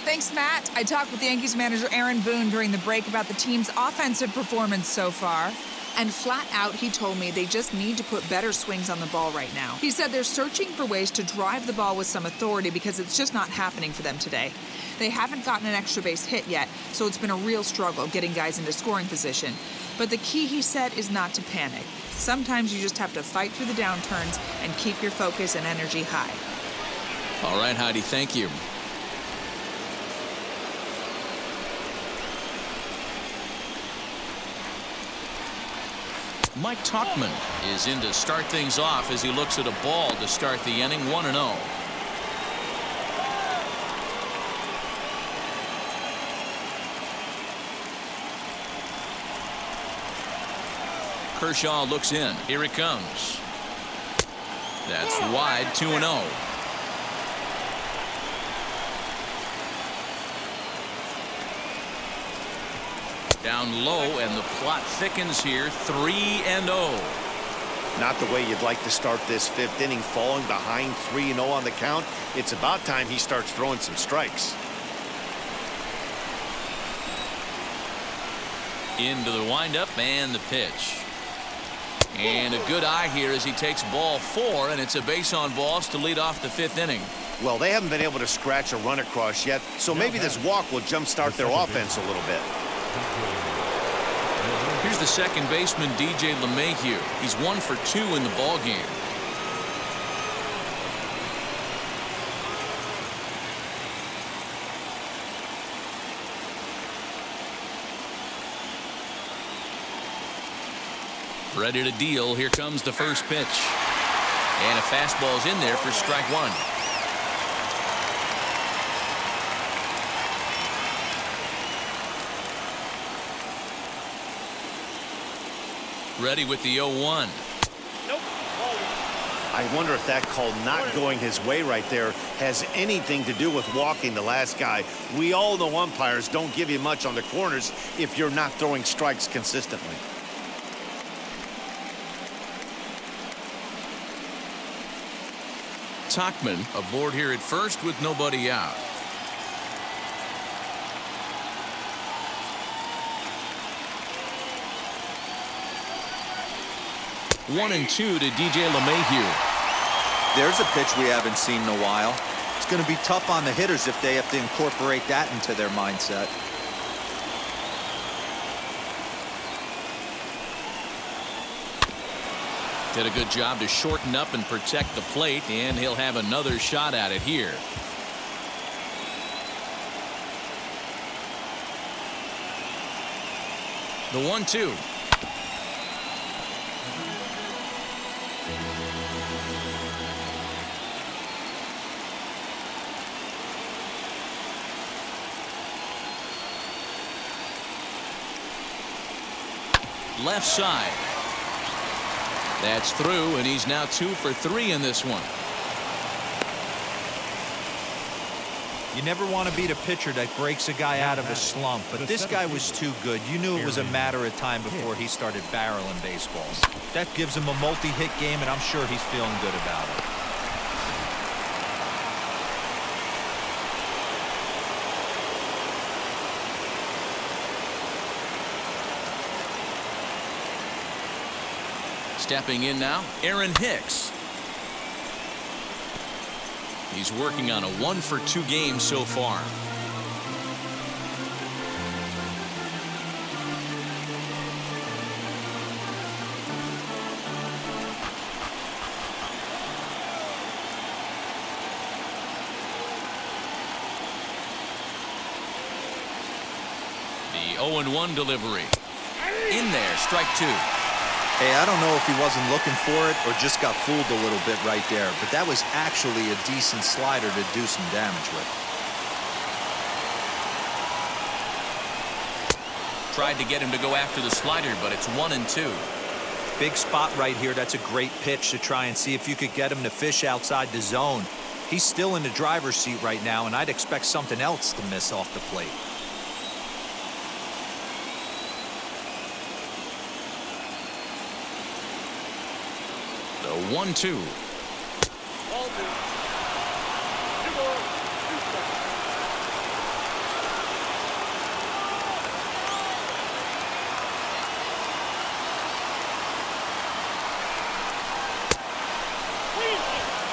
Thanks, Matt. I talked with Yankees manager Aaron Boone during the break about the team's offensive performance so far. And flat out, he told me they just need to put better swings on the ball right now. He said they're searching for ways to drive the ball with some authority because it's just not happening for them today. They haven't gotten an extra base hit yet, so it's been a real struggle getting guys into scoring position. But the key, he said, is not to panic. Sometimes you just have to fight through the downturns and keep your focus and energy high. All right, Heidi, thank you. Mike Tauchman is in to start things off as he looks at a ball to start the inning, 1-0. Kershaw looks in. Here it comes. That's wide, 2-0. Down low, and the plot thickens here, 3-0. Not the way you'd like to start this fifth inning, falling behind 3-0 on the count. It's about time he starts throwing some strikes. Into the windup and the pitch. And a good eye here as he takes ball 4, and it's a base on balls to lead off the fifth inning. Well, they haven't been able to scratch a run across yet, so maybe this walk will jumpstart their offense a little bit. Here's the second baseman, DJ LeMahieu. He's 1 for 2 in the ball game. Ready to deal. Here comes the first pitch. And a fastball's in there for strike 1. Ready with the 0-1. I wonder if that call not going his way right there has anything to do with walking the last guy. We all know umpires don't give you much on the corners if you're not throwing strikes consistently. Tachman aboard here at first with nobody out. One and 2 to DJ LeMahieu. There's a pitch we haven't seen in a while. It's going to be tough on the hitters if they have to incorporate that into their mindset. Did a good job to shorten up and protect the plate, and he'll have another shot at it here. The 1-2. Left side. That's through, and he's now 2 for 3 in this one. You never want to beat a pitcher that breaks a guy out of a slump, but this guy was too good. You knew it was a matter of time before he started barreling baseballs. That gives him a multi-hit game, and I'm sure he's feeling good about it. Stepping in now, Aaron Hicks. He's working on a 1 for 2 game so far. The 0-1 delivery. In there, strike 2. Hey, I don't know if he wasn't looking for it or just got fooled a little bit right there, but that was actually a decent slider to do some damage with. Tried to get him to go after the slider, but it's 1 and 2. Big spot right here. That's a great pitch to try and see if you could get him to fish outside the zone. He's still in the driver's seat right now, and I'd expect something else to miss off the plate. The 1-2.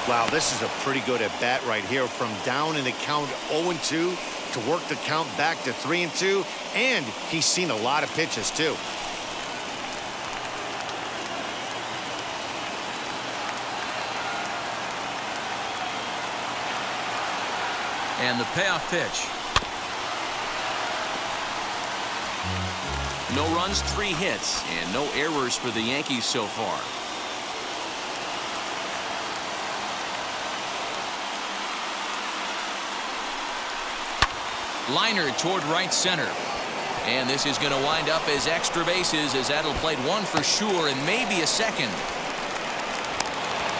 Wow, this is a pretty good at bat right here, from down in the count 0-2 to work the count back to 3-2, and he's seen a lot of pitches too. And the payoff pitch. No runs, 3 hits, and no errors for the Yankees so far. Liner toward right center. And this is going to wind up as extra bases, as that'll play one for sure and maybe a second.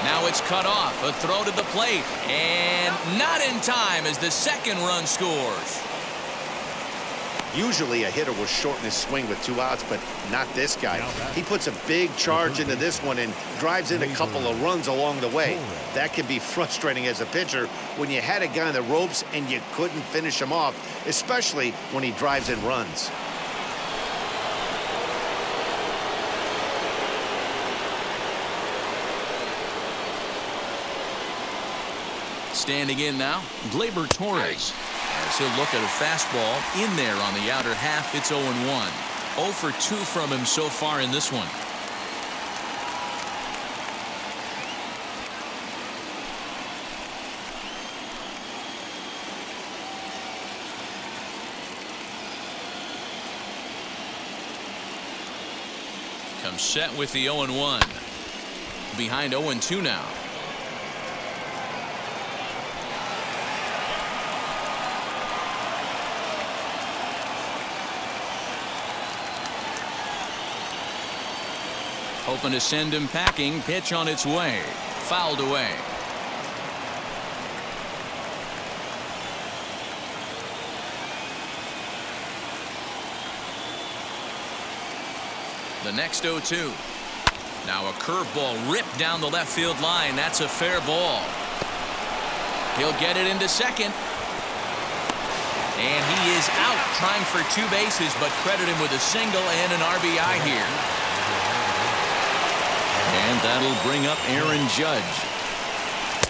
Now it's cut off. A throw to the plate. And not in time as the second run scores. Usually a hitter will shorten his swing with 2 outs, but not this guy. He puts a big charge into this one and drives in a couple of runs along the way. That can be frustrating as a pitcher when you had a guy on the ropes and you couldn't finish him off, especially when he drives in runs. Standing in now, Gleyber Torres. As he'll look at a fastball in there on the outer half. It's 0-1. 0 for 2 from him so far in this one. Comes set with the 0-1. Behind 0-2 now. Hoping to send him packing. Pitch on its way. Fouled away. The next 0-2. Now a curveball ripped down the left field line. That's a fair ball. He'll get it into second. And he is out trying for 2 bases, but credit him with a single and an RBI here. And that'll bring up Aaron Judge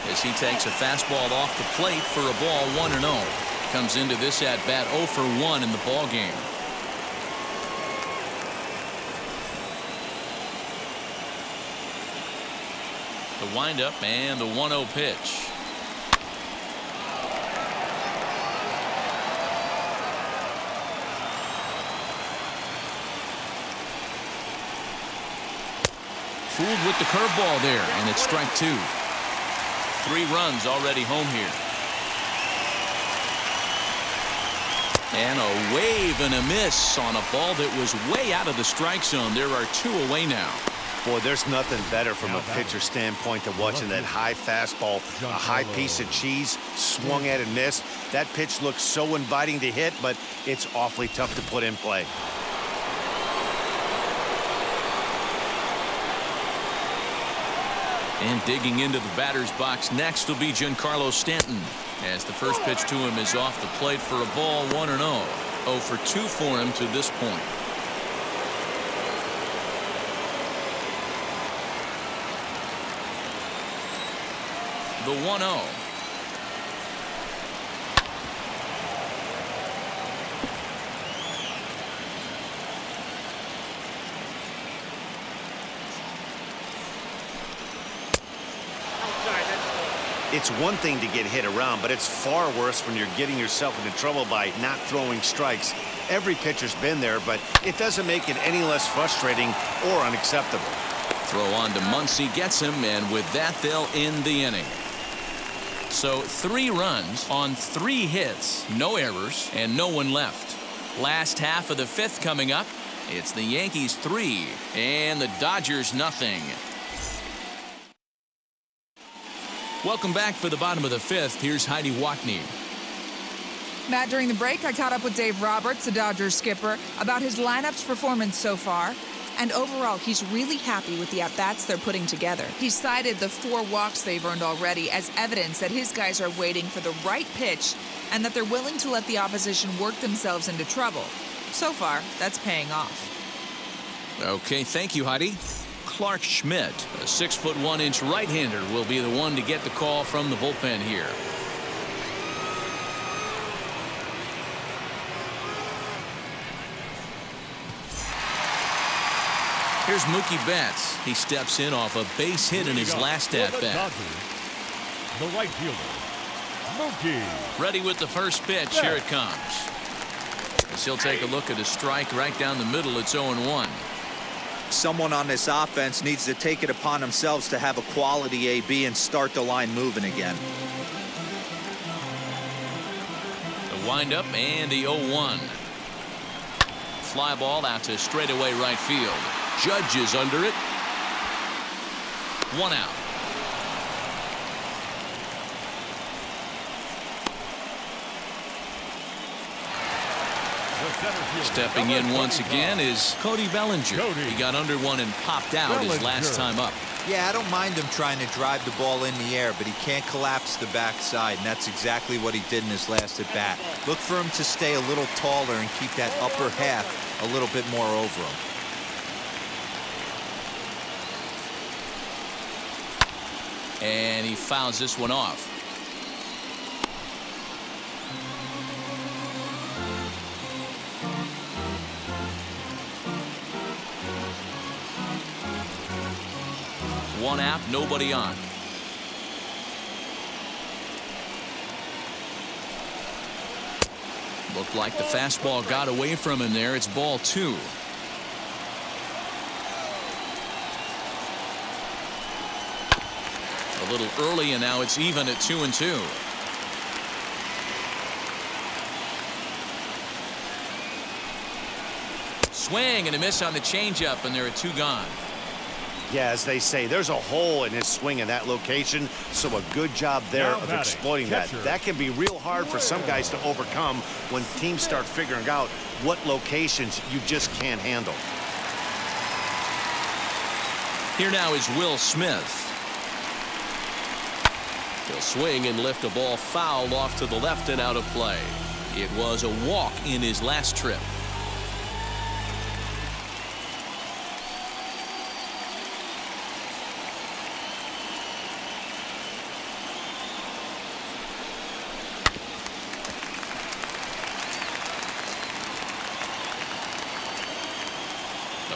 as he takes a fastball off the plate for a ball 1-0. Comes into this at bat 0 for 1 in the ball game. The windup and the 1-0 pitch. Fooled with the curveball there, and it's strike 2. 3 runs already home here. And a wave and a miss on a ball that was way out of the strike zone. There are 2 away now. Boy, there's nothing better from a pitcher standpoint than watching that high fastball, a high piece of cheese, swung at and missed. That pitch looks so inviting to hit, but it's awfully tough to put in play. And digging into the batter's box next will be Giancarlo Stanton, as the first pitch to him is off the plate for a ball 1-0. 0 for 2 for him to this point. The 1-0. It's one thing to get hit around, but it's far worse when you're getting yourself into trouble by not throwing strikes. Every pitcher's been there, but it doesn't make it any less frustrating or unacceptable. Throw on to Muncy, gets him, and with that they'll end the inning. So 3 runs on 3 hits, no errors, and no one left. Last half of the 5th coming up. It's the Yankees 3 and the Dodgers nothing. Welcome back for the bottom of the 5th. Here's Heidi Watney. Matt, during the break, I caught up with Dave Roberts, the Dodgers skipper, about his lineup's performance so far. And overall, he's really happy with the at-bats they're putting together. He cited the 4 walks they've earned already as evidence that his guys are waiting for the right pitch and that they're willing to let the opposition work themselves into trouble. So far, that's paying off. Okay, thank you, Heidi. Clark Schmidt, a 6'1" right-hander, will be the one to get the call from the bullpen here. Here's Mookie Betts. He steps in off a base hit in his last at-bat. The right fielder, Mookie. Ready with the first pitch. Here it comes. As he'll take a look at a strike right down the middle. It's 0-1. Someone on this offense needs to take it upon themselves to have a quality AB and start the line moving again. The windup and the 0-1. Fly ball out to straightaway right field. Judge is under it. 1 out. Stepping in once again is Cody Bellinger. He got under one and popped out his last time up. Yeah, I don't mind him trying to drive the ball in the air, but he can't collapse the backside, and that's exactly what he did in his last at bat. Look for him to stay a little taller and keep that upper half a little bit more over him. And he fouls this one off. One out, nobody on. Looked like the fastball got away from him there. It's ball 2. A little early, and now it's even at 2-2. Swing and a miss on the changeup, and there are 2 gone. Yeah, as they say, there's a hole in his swing in that location, so a good job there of exploiting that. That can be real hard for some guys to overcome when teams start figuring out what locations you just can't handle. Here now is Will Smith. He'll swing and lift a ball foul off to the left and out of play. It was a walk in his last trip.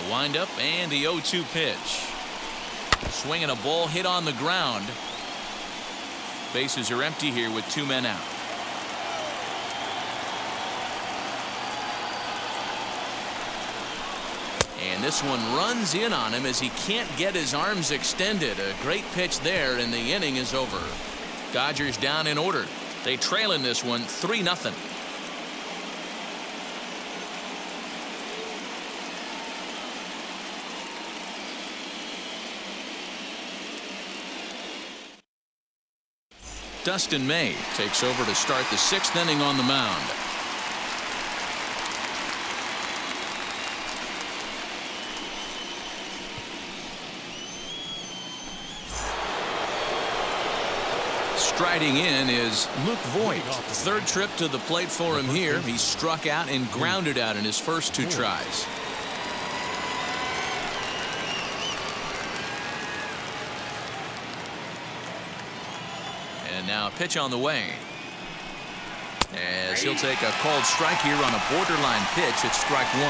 Wind up and the 0-2 pitch. Swinging a ball hit on the ground. Bases are empty here with 2 men out. And this one runs in on him as he can't get his arms extended. A great pitch there, and the inning is over. Dodgers down in order. They trail in this one 3-0. Dustin May takes over to start the 6th inning on the mound. Striding in is Luke Voigt. 3rd trip to the plate for him here. He struck out and grounded out in his first 2 tries. And now a pitch on the way. As he'll take a called strike here on a borderline pitch at strike 1.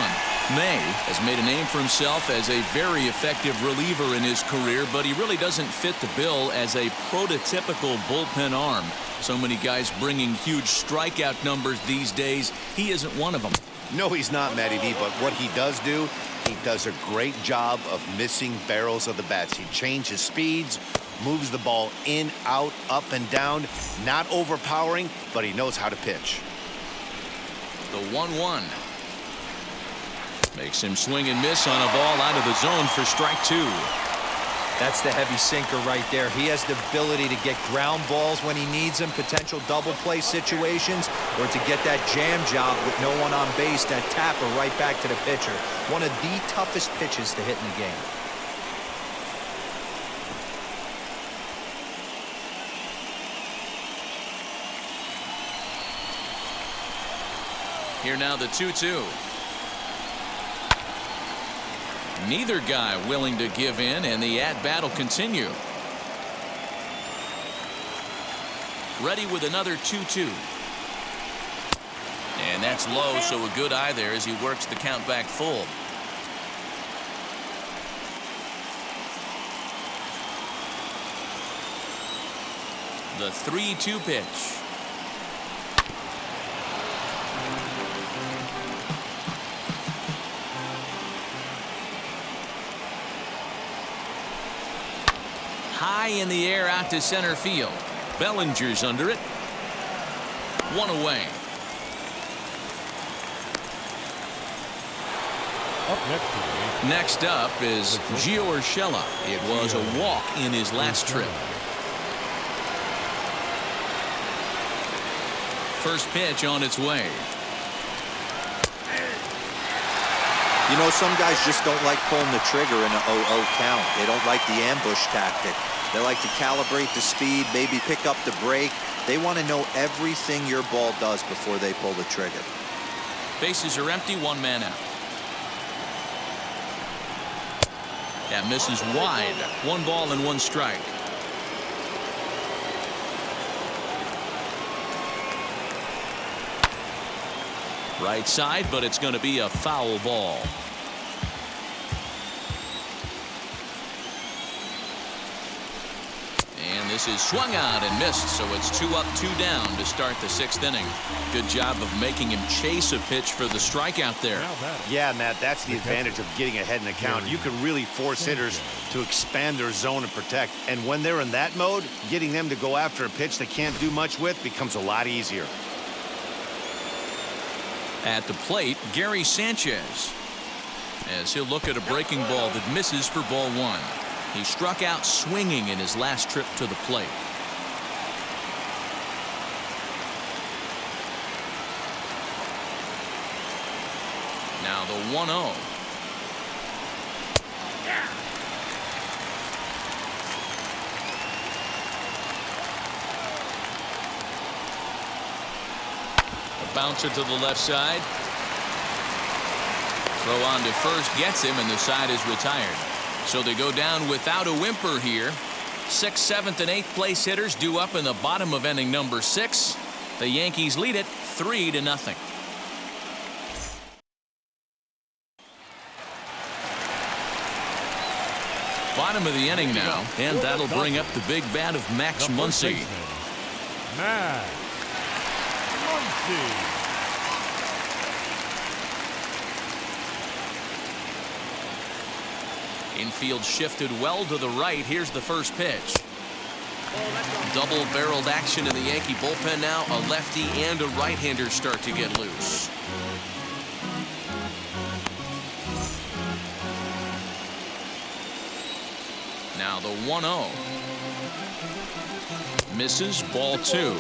May has made a name for himself as a very effective reliever in his career, but he really doesn't fit the bill as a prototypical bullpen arm. So many guys bringing huge strikeout numbers these days. He isn't one of them. No, he's not, Matty D, but what he does do, he does a great job of missing barrels of the bats. He changes speeds, moves the ball in, out, up, and down. Not overpowering, but he knows how to pitch. The 1-1. Makes him swing and miss on a ball out of the zone for strike 2. That's the heavy sinker right there. He has the ability to get ground balls when he needs them, potential double play situations, or to get that jam job with no one on base, that tapper right back to the pitcher. One of the toughest pitches to hit in the game. Here now the 2-2. Neither guy willing to give in, and the at-bat will continue. Ready with another 2-2. And that's low, so a good eye there as he works the count back full. The 3-2 pitch. High in the air out to center field. Bellinger's under it. 1 away. Up next today, Next up is Gio Urshela. It was a walk in his last trip. First pitch on its way. You know, some guys just don't like pulling the trigger in an 0-0 count. They don't like the ambush tactic. They like to calibrate the speed, maybe pick up the break. They want to know everything your ball does before they pull the trigger. Bases are empty, one man out. That misses wide. 1 ball and 1 strike. Right side, but it's going to be a foul ball. And this is swung out and missed, so it's 2 up, 2 down to start the 6th inning. Good job of making him chase a pitch for the strikeout there. Yeah, Matt, that's the advantage of getting ahead in the count. You can really force hitters to expand their zone and protect. And when they're in that mode, getting them to go after a pitch they can't do much with becomes a lot easier. At the plate, Gary Sanchez, as he'll look at a breaking ball that misses for ball 1. He struck out swinging in his last trip to the plate. Now the 1-0. A bouncer to the left side. Throw on to first gets him, and the side is retired. So they go down without a whimper here. 6th, 7th, and 8th place hitters due up in the bottom of inning number 6. The Yankees lead it 3-0. Bottom of the inning now, and that'll bring up the big bat of Max Muncy. Max Muncy. Infield shifted well to the right. Here's the first pitch. Double-barreled action in the Yankee bullpen now. A lefty and a right-hander start to get loose. Now the 1-0. Misses, ball 2.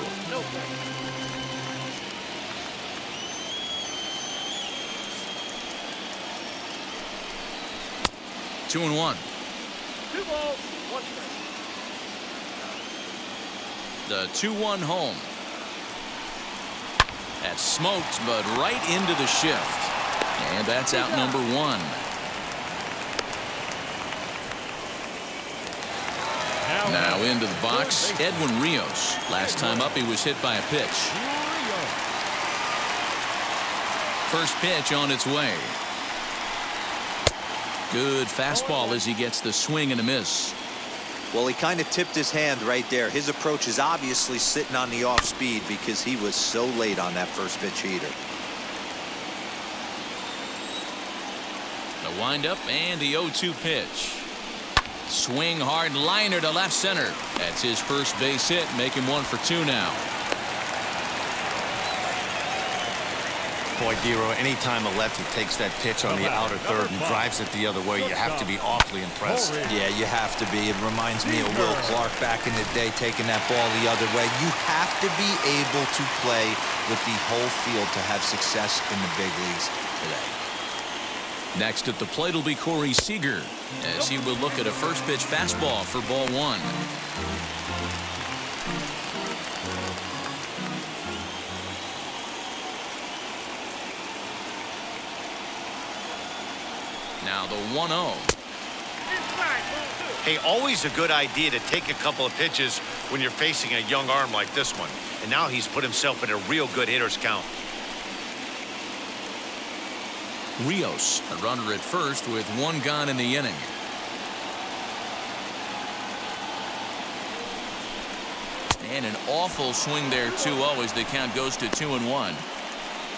Two and 1. 2 balls, 1 strike. The 2-1 home. That's smoked, but right into the shift. And that's out number 1. Now into the box, Edwin Rios. Last time up, he was hit by a pitch. First pitch on its way. Good fastball as he gets the swing and a miss. Well, he kind of tipped his hand right there. His approach is obviously sitting on the off speed because he was so late on that first pitch heater. The windup and the 0-2 pitch. Swing hard liner to left center. That's his first base hit. Make him 1 for 2 now. Boy, Dero, anytime a lefty takes that pitch on the outer third and drives it the other way, you have to be awfully impressed. Yeah, you have to be. It reminds me of Will Clark back in the day taking that ball the other way. You have to be able to play with the whole field to have success in the big leagues today. Next at the plate will be Corey Seager as he will look at a first pitch fastball for ball 1. Now the 1-0. Hey, always a good idea to take a couple of pitches when you're facing a young arm like this one. And now he's put himself in a real good hitter's count. Rios, a runner at first with 1 gone in the inning. And an awful swing there 2-0 as the count goes to 2-1.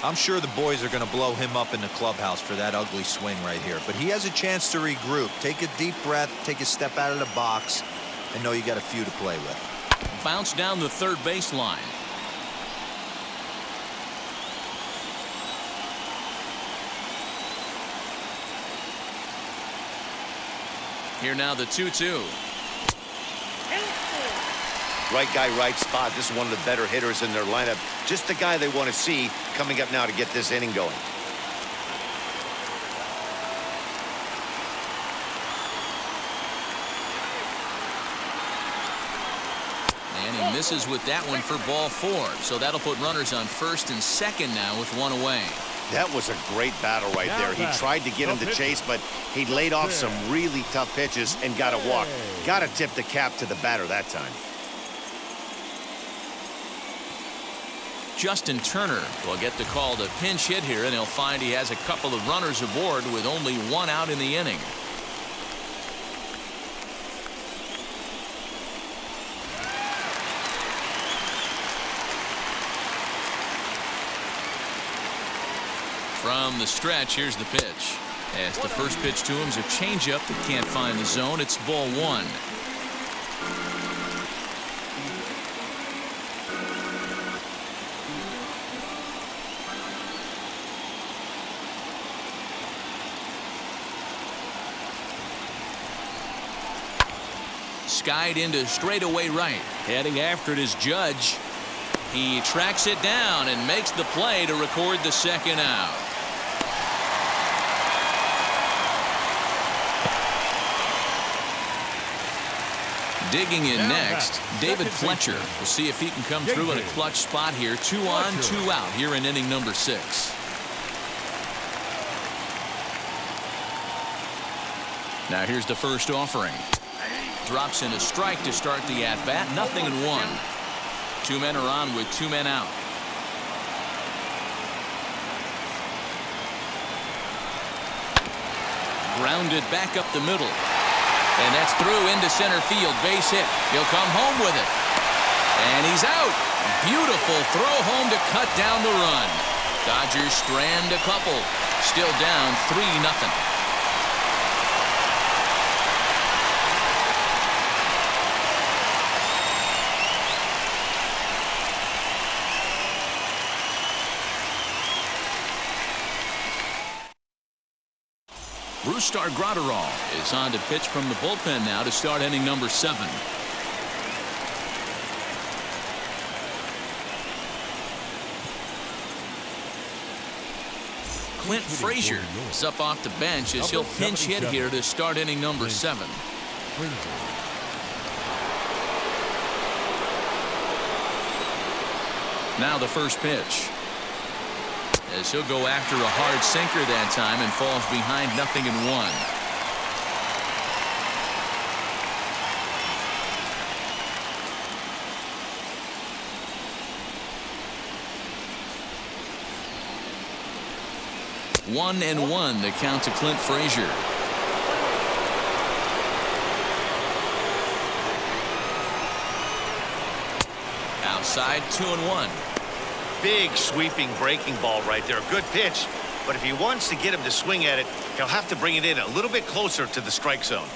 I'm sure the boys are going to blow him up in the clubhouse for that ugly swing right here. But he has a chance to regroup. Take a deep breath. Take a step out of the box. And know you got a few to play with. Bounce down the third baseline. Here now the 2-2. Right guy, right spot. This is one of the better hitters in their lineup. Just the guy they want to see coming up now to get this inning going. And he misses with that one for ball 4. So that'll put runners on first and second now with one away. That was a great battle right there. He tried to get him to chase, but he laid off some really tough pitches and got a walk. Got to tip the cap to the batter that time. Justin Turner will get the call to pinch hit here, and he'll find he has a couple of runners aboard with only one out in the inning. From the stretch, here's the pitch. As the first pitch to him is a changeup that can't find the zone. It's ball 1. Skied into straightaway right. Heading after it is Judge. He tracks it down and makes the play to record the second out. Digging in next, David Fletcher. We'll see if he can come through in a clutch spot here. 2 on, 2 out here in inning number 6. Now here's the first offering. Drops in a strike to start the at-bat. 0-1. 2 men are on with 2 men out. Grounded back up the middle. And that's through into center field. Base hit. He'll come home with it. And he's out. Beautiful throw home to cut down the run. Dodgers strand a couple. Still down 3-0. Brustar Graterol is on to pitch from the bullpen now to start inning number 7. Clint Frazier is up off the bench as he'll pinch hit here to start inning number 7. Now the first pitch. As he'll go after a hard sinker that time and falls behind 0-1. One and one, the count to Clint Frazier. Outside, 2-1. Big sweeping breaking ball right there. Good pitch. But if he wants to get him to swing at it, he'll have to bring it in a little bit closer to the strike zone.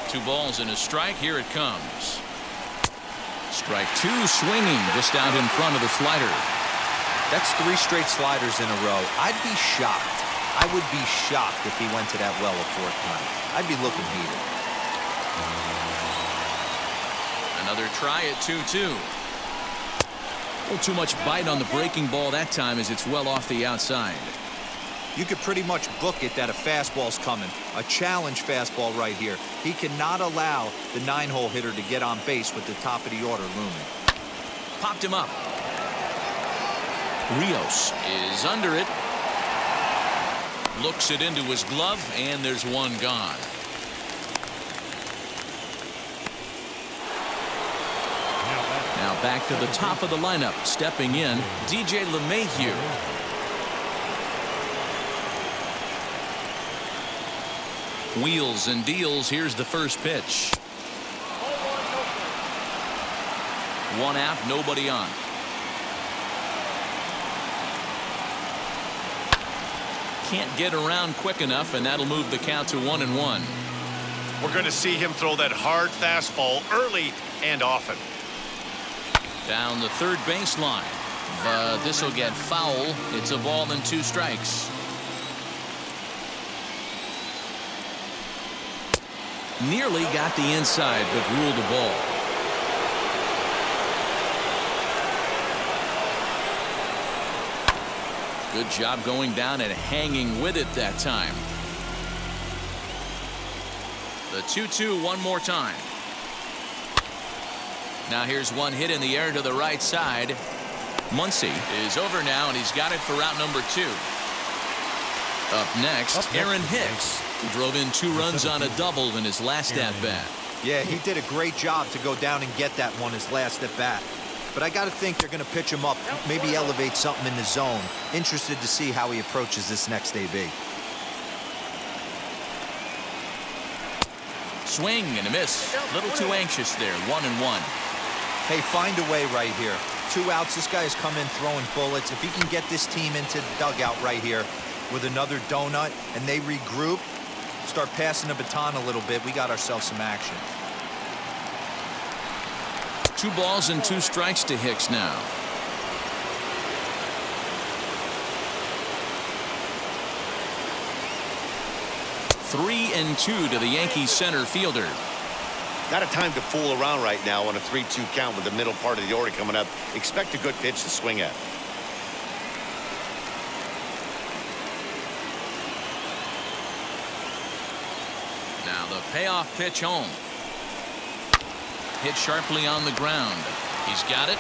2 balls and a strike. Here it comes. Strike 2 swinging just out in front of the slider. That's 3 straight sliders in a row. I'd be shocked. I would be shocked if he went to that well a 4th time. I'd be looking heated. Another try at 2-2. A little too much bite on the breaking ball that time as it's well off the outside. You could pretty much book it that a fastball's coming. A challenge fastball right here. He cannot allow the 9-hole hitter to get on base with the top of the order looming. Popped him up. Rios is under it. Looks it into his glove, and there's one gone. Now back to the top of the lineup. Stepping in, DJ LeMahieu. Wheels and deals. Here's the first pitch. 1 out, nobody on. Can't get around quick enough, and that'll move the count to 1-1. We're going to see him throw that hard fastball early and often. Down the third baseline, but this will get foul. It's a ball and 2 strikes. Nearly got the inside, but ruled the ball. Good job going down and hanging with it that time. The 2-2 one more time. Now here's one hit in the air to the right side. Muncy is over now, and he's got it for route number 2. Up next, Aaron Hicks, who drove in 2 runs on a double in his last at-bat. Yeah, he did a great job to go down and get that one his last at-bat. But I got to think they're going to pitch him up, maybe elevate something in the zone. Interested to see how he approaches this next AB. Swing and a miss. A little too anxious there. 1-1. Hey, find a way right here. 2 outs. This guy has come in throwing bullets. If he can get this team into the dugout right here with another donut and they regroup, start passing the baton a little bit, we got ourselves some action. 2 balls and 2 strikes to Hicks now. Three and 2 to the Yankees center fielder. Not a time to fool around right now on a 3-2 count with the middle part of the order coming up. Expect a good pitch to swing at. Now the payoff pitch home. Hit sharply on the ground. He's got it.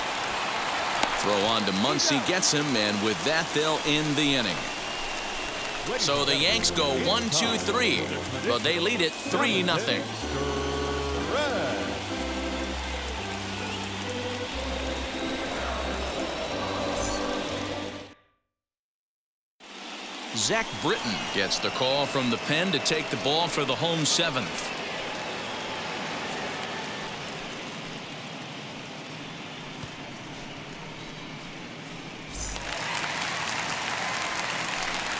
Throw on to Muncy, gets him, and with that they'll end the inning. So the Yanks go 1-2-3, but they lead it 3-0. Zach Britton gets the call from the pen to take the ball for the home 7th.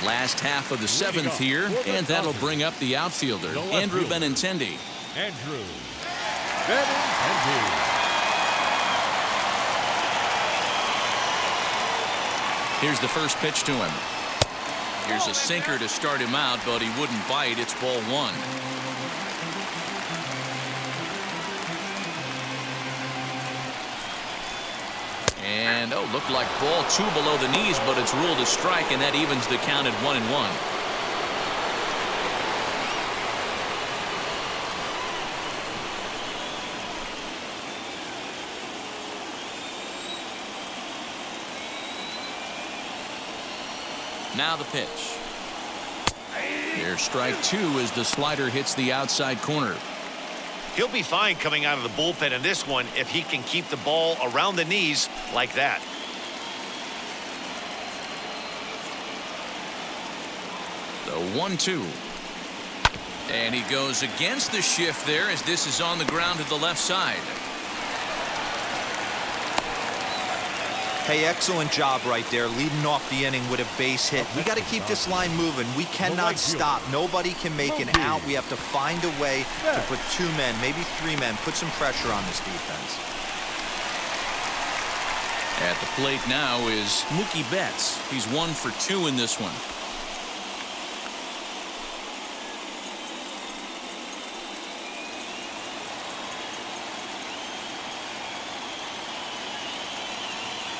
Last half of the 7th here, and that'll bring up the outfielder, Andrew Benintendi. Andrew Benintendi. Here's the first pitch to him. Here's a sinker to start him out, but he wouldn't bite. It's ball 1. And looked like ball 2 below the knees, but it's ruled a strike, and that evens the count at 1-1. Now the pitch. Here's strike 2 as the slider hits the outside corner. He'll be fine coming out of the bullpen in this one if he can keep the ball around the knees like that. The 1-2. And he goes against the shift there as this is on the ground to the left side. Hey, excellent job right there, leading off the inning with a base hit. We got to keep this line moving. We cannot stop. Nobody can make an out. We have to find a way to put 2 men, maybe 3 men, put some pressure on this defense. At the plate now is Mookie Betts. He's 1 for 2 in this one.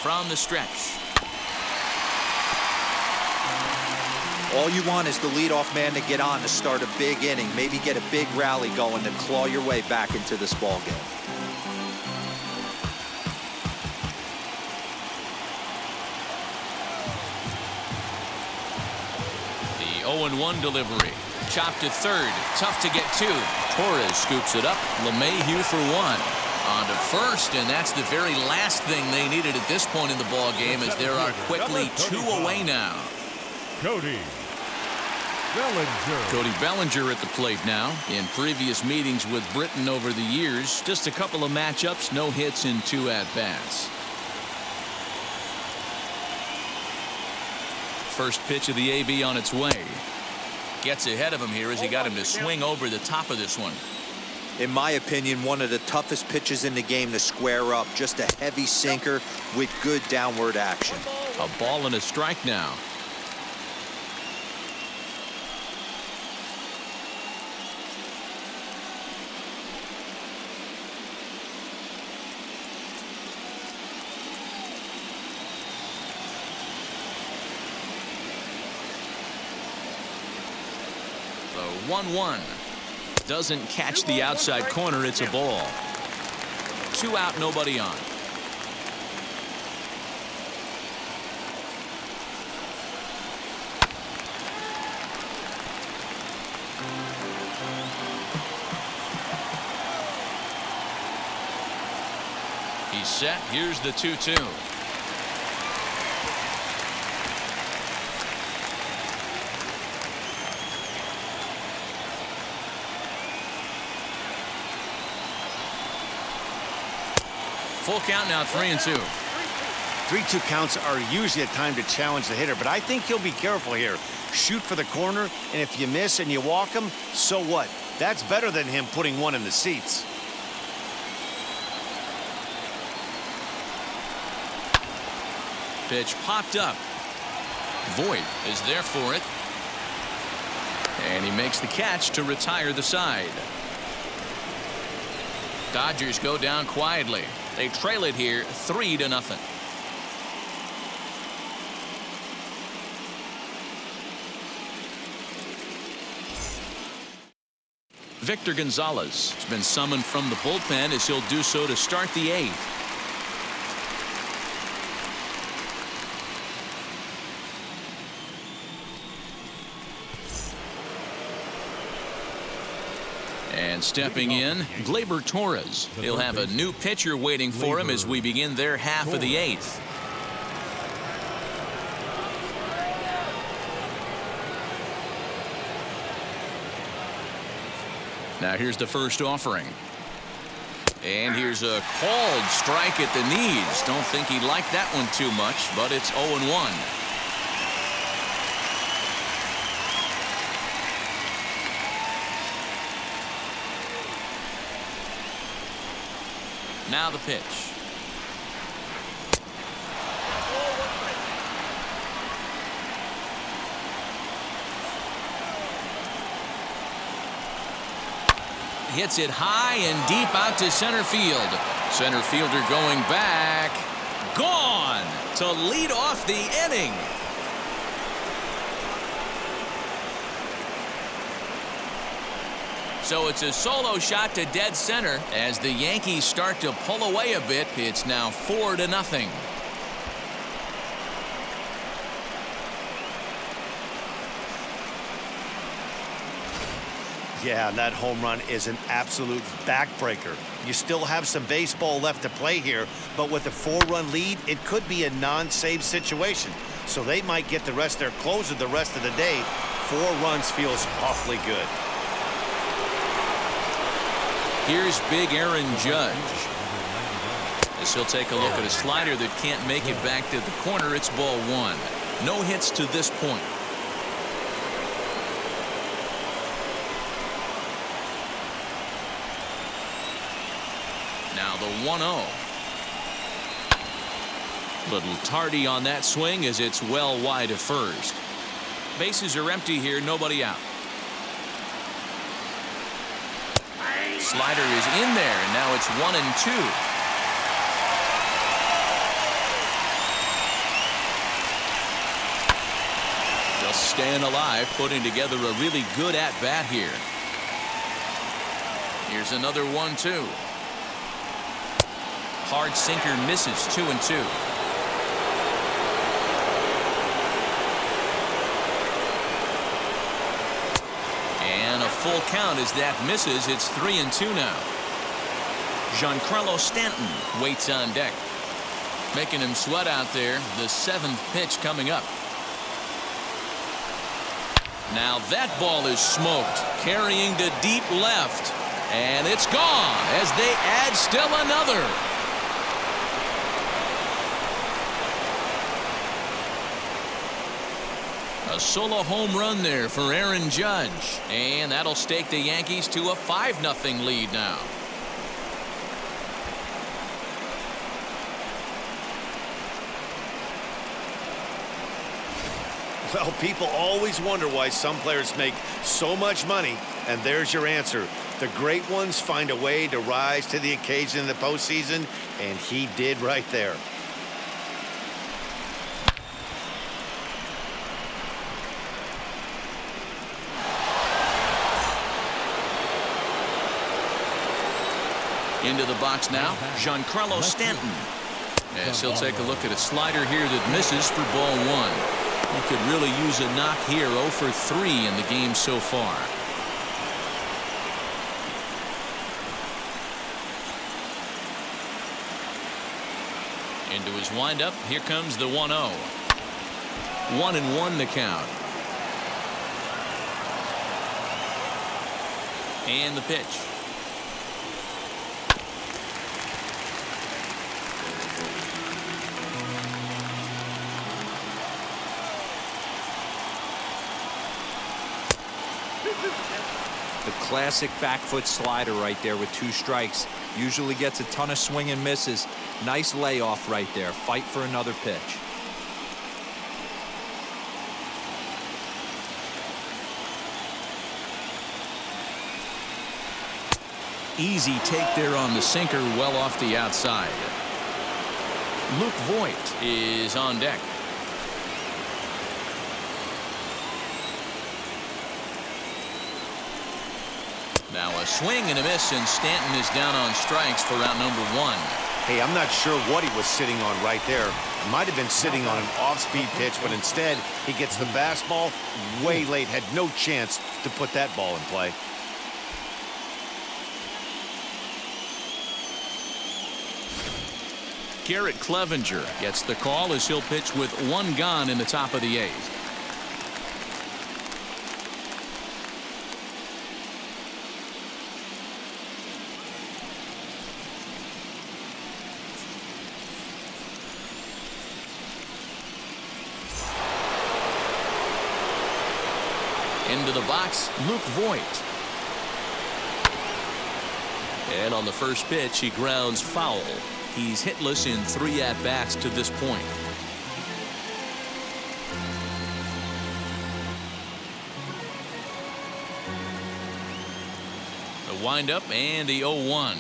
From the stretch. All you want is the leadoff man to get on to start a big inning, maybe get a big rally going to claw your way back into this ball game. The 0-1 delivery. Chopped to third. Tough to get to. Torres scoops it up. LeMahieu for 1. On to first, and that's the very last thing they needed at this point in the ball game, as there are quickly 2 away now. Cody Bellinger. Cody Bellinger at the plate now. In previous meetings with Britton over the years, just a couple of matchups, no hits in 2 at-bats. First pitch of the AB on its way. Gets ahead of him here as he got him to swing over the top of this one. In my opinion, one of the toughest pitches in the game to square up. Just a heavy sinker with good downward action. A ball and a strike now. 1-1. Doesn't catch the outside corner. It's a ball. 2 out, nobody on. He's set. Here's the 2-2. Full count now, 3-2. 3-2 counts are usually a time to challenge the hitter, but I think he'll be careful here. Shoot for the corner, and if you miss and you walk him, so what? That's better than him putting one in the seats. Pitch popped up. Voit is there for it. And he makes the catch to retire the side. Dodgers go down quietly. They trail it here 3-0. Victor Gonzalez has been summoned from the bullpen as he'll do so to start the 8th. And stepping in, Gleyber Torres. He'll have a new pitcher waiting for him as we begin their half of the 8th. Now here's the first offering. And here's a called strike at the knees. Don't think he liked that one too much, but it's 0-1. Now the pitch. Hits it high and deep out to center field. Center fielder going back. Gone to lead off the inning. So it's a solo shot to dead center as the Yankees start to pull away a bit. It's now 4-0. Yeah, that home run is an absolute backbreaker. You still have some baseball left to play here, but with a 4-run lead, it could be a non-save situation. So they might get the rest of their closer the rest of the day. 4 runs feels awfully good. Here's big Aaron Judge. As he'll take a look at a slider that can't make it back to the corner. It's ball 1. No hits to this point. Now the 1-0. Little tardy on that swing as it's well wide of first. Bases are empty here, nobody out. Slider is in there, and now it's 1-2. Just staying alive, putting together a really good at-bat here. Here's another 1-2. Hard sinker misses, 2-2. And a full count as that misses. It's 3-2 now. Giancarlo Stanton waits on deck, making him sweat out there. The 7th pitch coming up. Now that ball is smoked, carrying to deep left, and it's gone as they add still another. A solo home run there for Aaron Judge, and that'll stake the Yankees to a 5-0 lead now. Well, people always wonder why some players make so much money, and there's your answer. The great ones find a way to rise to the occasion in the postseason, and he did right there. Into the box now, Giancarlo Stanton. As he'll take a look at a slider here that misses for ball one. He could really use a knock here. 0 for 3 in the game so far. Into his windup. Here comes the 1-0. 1-1 the count. And the pitch. The classic back foot slider right there with 2 strikes. Usually gets a ton of swing and misses. Nice layoff right there. Fight for another pitch. Easy take there on the sinker, well off the outside. Luke Voigt is on deck. Now a swing and a miss, and Stanton is down on strikes for out number 1. Hey, I'm not sure what he was sitting on right there. Might have been sitting on an off-speed pitch, but instead he gets the fastball way late. Had no chance to put that ball in play. Garrett Clevenger gets the call as he'll pitch with 1 gone in the top of the 8th. Into the box, Luke Voigt. And on the first pitch, he grounds foul. He's hitless in 3 at-bats to this point. The windup and the 0-1.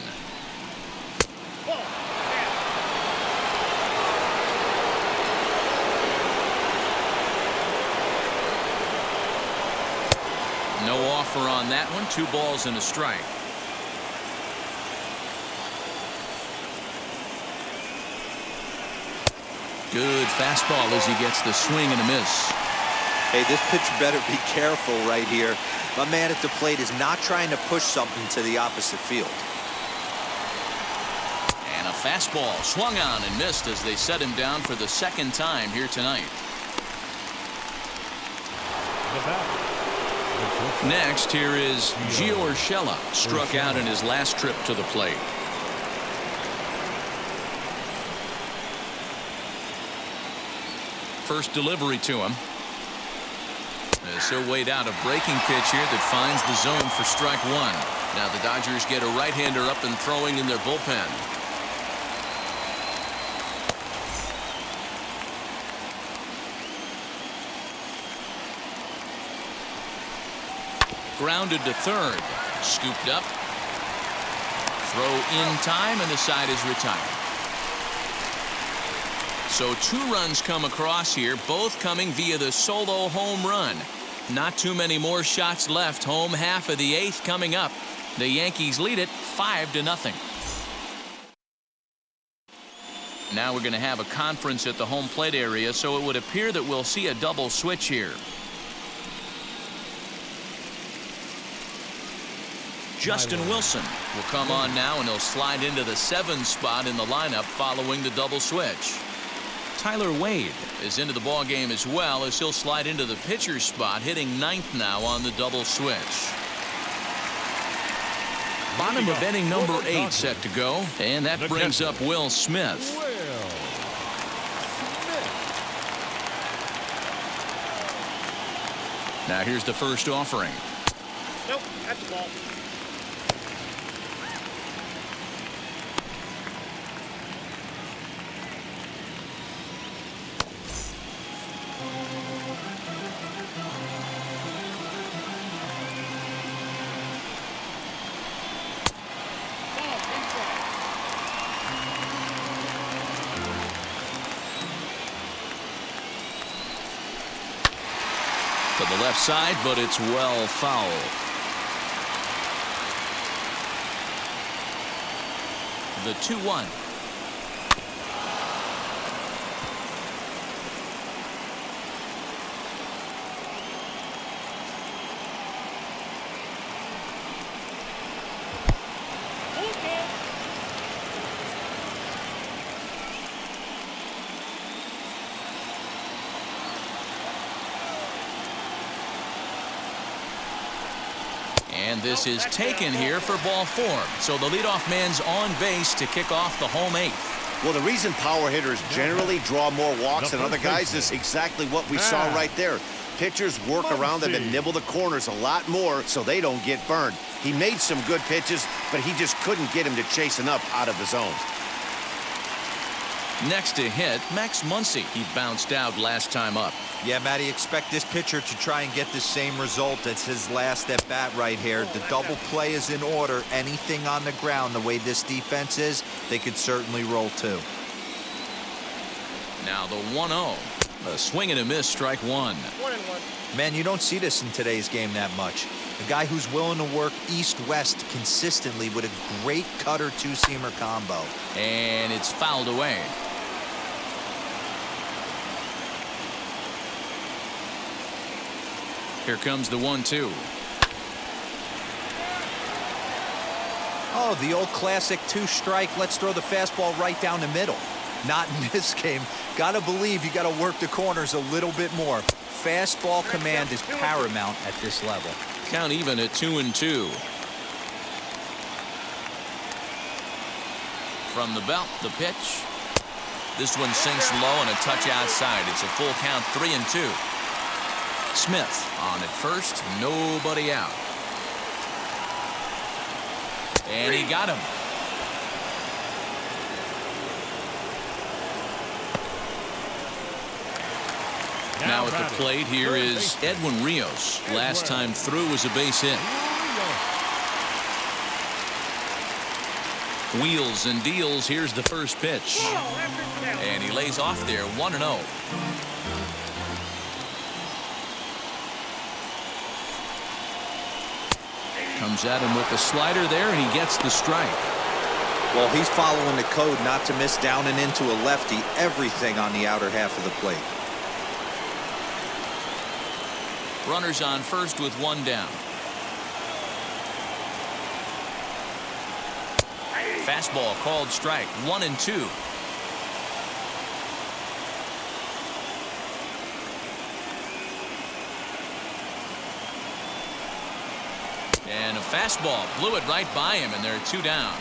No offer on that one. 2 balls and a strike. Good fastball as he gets the swing and a miss. Hey, this pitcher better be careful right here. My man at the plate is not trying to push something to the opposite field. And a fastball swung on and missed as they set him down for the 2nd time here tonight. Next, here is Gio Urshela, struck out in his last trip to the plate. First delivery to him. As he'll wait out a breaking pitch here that finds the zone for strike 1. Now the Dodgers get a right-hander up and throwing in their bullpen. Grounded to third. Scooped up. Throw in time, and the side is retired. So 2 runs come across here, both coming via the solo home run. Not too many more shots left. Home half of the 8th coming up. The Yankees lead it 5-0. Now we're going to have a conference at the home plate area, so it would appear that we'll see a double switch here. Justin Wilson will come on now, and he'll slide into the 7 spot in the lineup following the double switch. Tyler Wade is into the ball game as well, as he'll slide into the pitcher's spot, hitting 9th now on the double switch. Bottom of inning number 8 set to go, and that brings up Will Smith. Now here's the first offering. Nope, that's the ball. To the left side, but it's well foul. the 2-1. And this is taken here for ball 4. So the leadoff man's on base to kick off the home 8th. Well, the reason power hitters generally draw more walks than other guys is exactly what we saw right there. Pitchers work around them and nibble the corners a lot more so they don't get burned. He made some good pitches, but he just couldn't get him to chase enough out of the zone. Next to hit, Max Muncy. He bounced out last time up. Yeah, Matty, expect this pitcher to try and get the same result as his last at bat right here. The double play is in order. Anything on the ground, the way this defense is, they could certainly roll too. Now the 1-0. A swing and a miss, strike 1. 1-1. Man, you don't see this in today's game that much. A guy who's willing to work east-west consistently with a great cutter two-seamer combo. And it's fouled away. Here comes the 1-2. Oh, the old classic 2-strike. Let's throw the fastball right down the middle. Not in this game. Gotta believe you gotta work the corners a little bit more. Fastball command is paramount at this level. Count even at 2-2. From the belt, the pitch. This one sinks low and a touch outside. It's a full count, 3-2. Smith on at first, nobody out. And he got him. Now at the plate here is Edwin Rios. Last time through was a base hit. Wheels and deals. Here's the first pitch. And he lays off there, 1-0. Comes at him with the slider there, and he gets the strike. Well, he's following the code not to miss down and into a lefty. Everything on the outer half of the plate. Runners on first with 1 down. Fastball called strike, 1-2. And a fastball blew it right by him, and there are 2 down.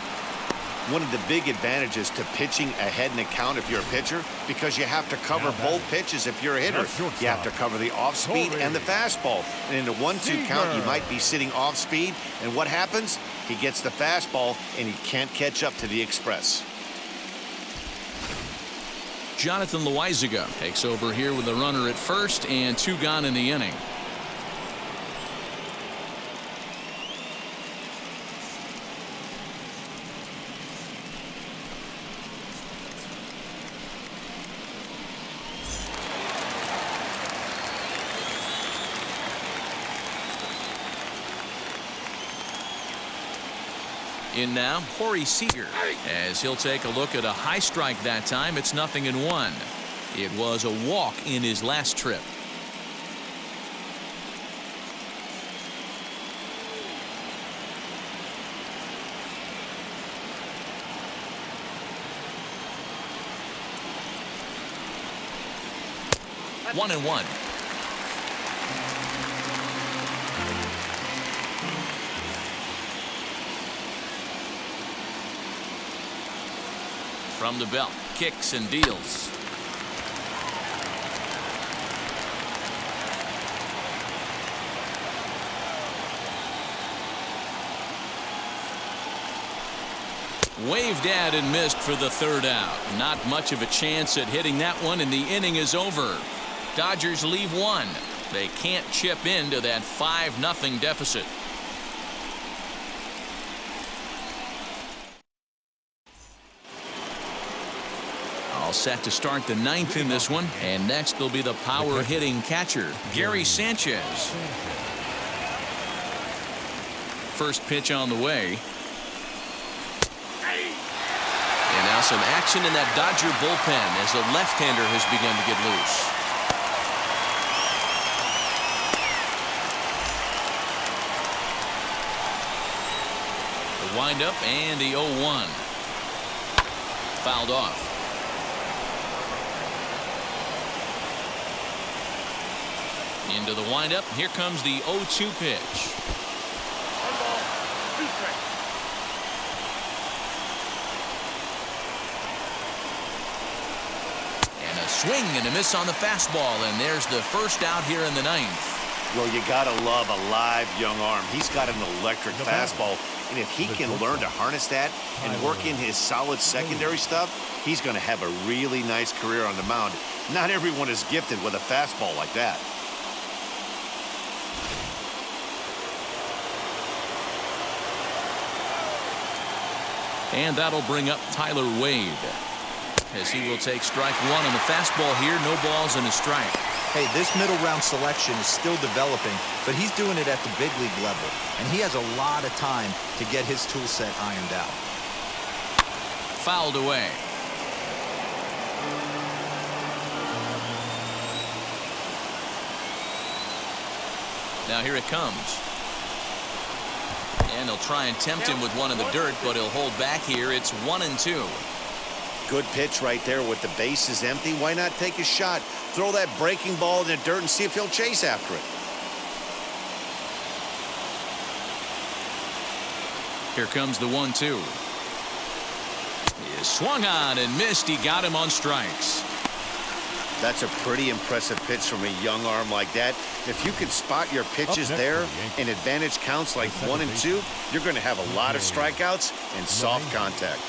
One of the big advantages to pitching ahead in the count if you're a pitcher, because you have to cover both pitches if you're a hitter. You have to cover the off speed and the fastball. And in a 1-2 count, you might be sitting off speed. And what happens? He gets the fastball, and he can't catch up to the express. Jonathan Loizaga takes over here with a runner at first and 2 gone in the inning. In now, Corey Seager, as he'll take a look at a high strike that time. It's 0-1. It was a walk in his last trip. One and one. From the belt, kicks and deals. Waved at and missed for the 3rd out. Not much of a chance at hitting that one, and the inning is over. Dodgers leave 1. They can't chip into that 5-0 deficit. All set to start the 9th in this one, and next will be the power hitting catcher, Gary Sanchez. First pitch on the way. Now some action in that Dodger bullpen as a left-hander has begun to get loose. The windup and the 0-1. Fouled off. Into the windup. Here comes the 0-2 pitch. One ball, 2 strikes. And a swing and a miss on the fastball, and there's the first out here in the 9th. Well, you gotta love a live young arm. He's got an electric fastball, and if he can learn to harness that and work in his solid secondary stuff, he's gonna have a really nice career on the mound. Not everyone is gifted with a fastball like that. And that'll bring up Tyler Wade, as he will take strike one on the fastball here. No balls and a strike. Hey, this middle round selection is still developing, but he's doing it at the big league level, and he has a lot of time to get his tool set ironed out. Fouled away. Now here it comes. And they'll try and tempt him with one in the dirt, but he'll hold back here. It's 1-2. Good pitch right there with the bases empty. Why not take a shot? Throw that breaking ball in the dirt and see if he'll chase after it. Here comes the 1-2. He swung on and missed. He got him on strikes. That's a pretty impressive pitch from a young arm like that. If you can spot your pitches there and advantage counts like 1 and 2, you're going to have a lot of strikeouts and soft contact.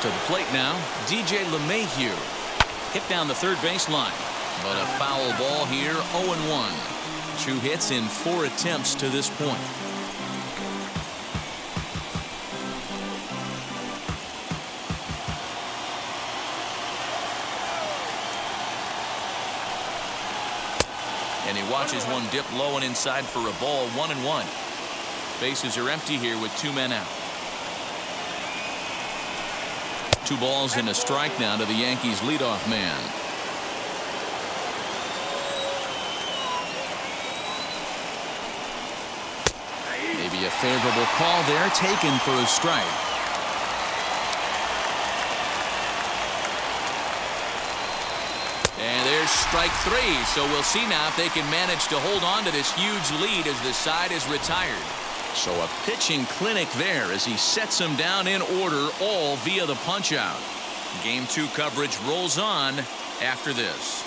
To the plate now, DJ LeMahieu. Hit down the third baseline. But a foul ball here, 0-1. 2 hits in 4 attempts to this point. And he watches one dip low and inside for a ball, 1-1. Bases are empty here with 2 men out. 2 balls and a strike now to the Yankees leadoff man. Maybe a favorable call there, taken for a strike. And there's strike 3. So we'll see now if they can manage to hold on to this huge lead as the side is retired. So a pitching clinic there as he sets them down in order, all via the punch-out. Game 2 coverage rolls on after this.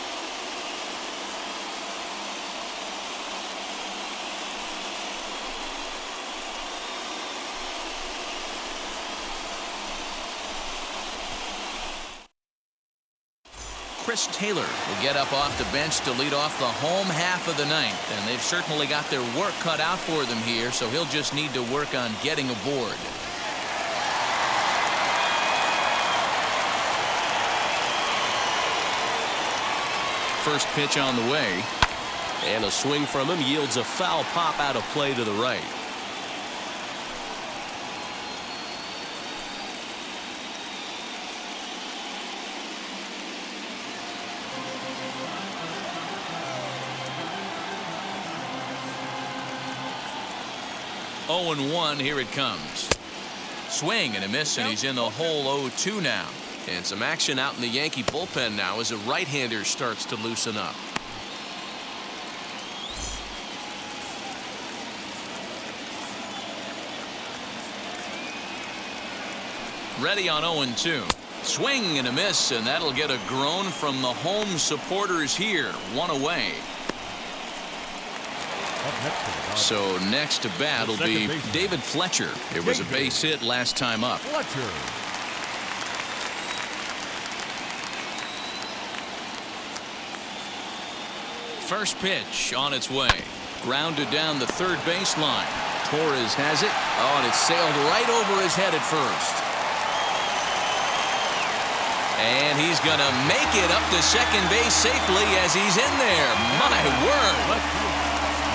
Chris Taylor will get up off the bench to lead off the home half of the 9th, and they've certainly got their work cut out for them here, so he'll just need to work on getting aboard. First pitch on the way, and a swing from him yields a foul pop out of play to the right. Oh and 1, here it comes. Swing and a miss, and he's in the hole 0-2 now. And some action out in the Yankee bullpen now as a right-hander starts to loosen up. Ready on 0-2. Swing and a miss, and that'll get a groan from the home supporters here. 1 away. So next to bat will be David Fletcher. It was a base hit last time up. Fletcher. First pitch on its way. Grounded down the third baseline. Torres has it. Oh, and it sailed right over his head at first. And he's going to make it up to second base safely as he's in there. My word.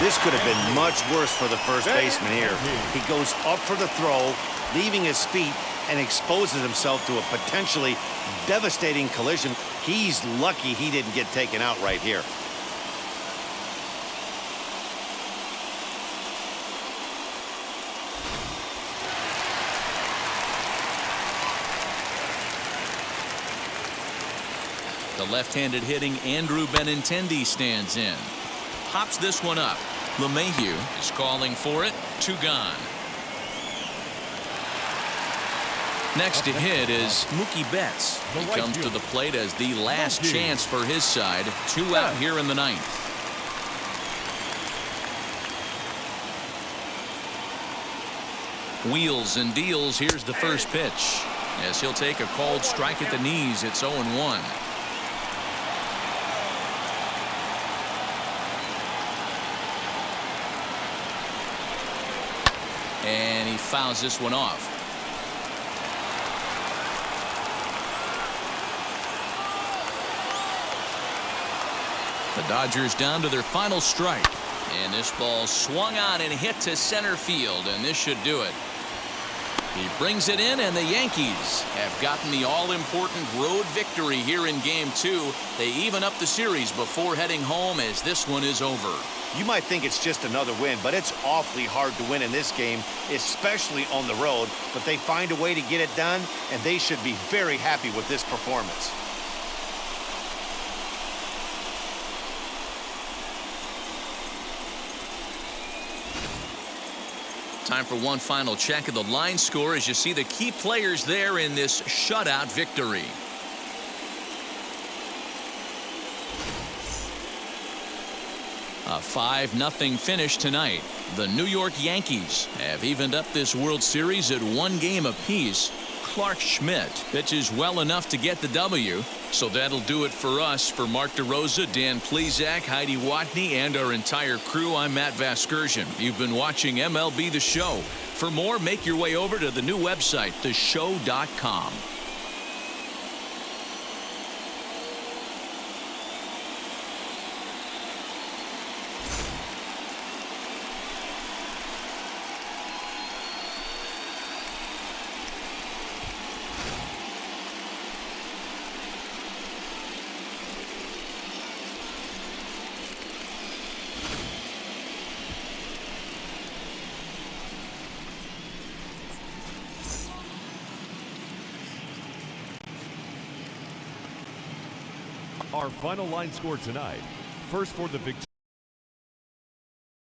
This could have been much worse for the first baseman here. He goes up for the throw, leaving his feet, and exposes himself to a potentially devastating collision. He's lucky he didn't get taken out right here. The left-handed hitting Andrew Benintendi stands in. Pops this one up. LeMahieu is calling for it. 2 gone. Next to hit is Mookie Betts. He comes to the plate as the last chance for his side. 2 out here in the 9th. Wheels and deals. Here's the first pitch. As he'll take a called strike at the knees. It's 0-1. And he fouls this one off. The Dodgers down to their final strike. And this ball swung on and hit to center field, and this should do it. He brings it in, and the Yankees have gotten the all-important road victory here in Game 2. They even up the series before heading home as this one is over. You might think it's just another win, but it's awfully hard to win in this game, especially on the road. But they find a way to get it done, and they should be very happy with this performance. Time for one final check of the line score as you see the key players there in this shutout victory. A 5-0 finish tonight. The New York Yankees have evened up this World Series at 1 game apiece. Clark Schmidt pitches well enough to get the W. So that'll do it for us. For Mark DeRosa, Dan Plesac, Heidi Watney, and our entire crew, I'm Matt Vasgersian. You've been watching MLB The Show. For more, make your way over to the new website, theshow.com. Our final line score tonight. First for the victory.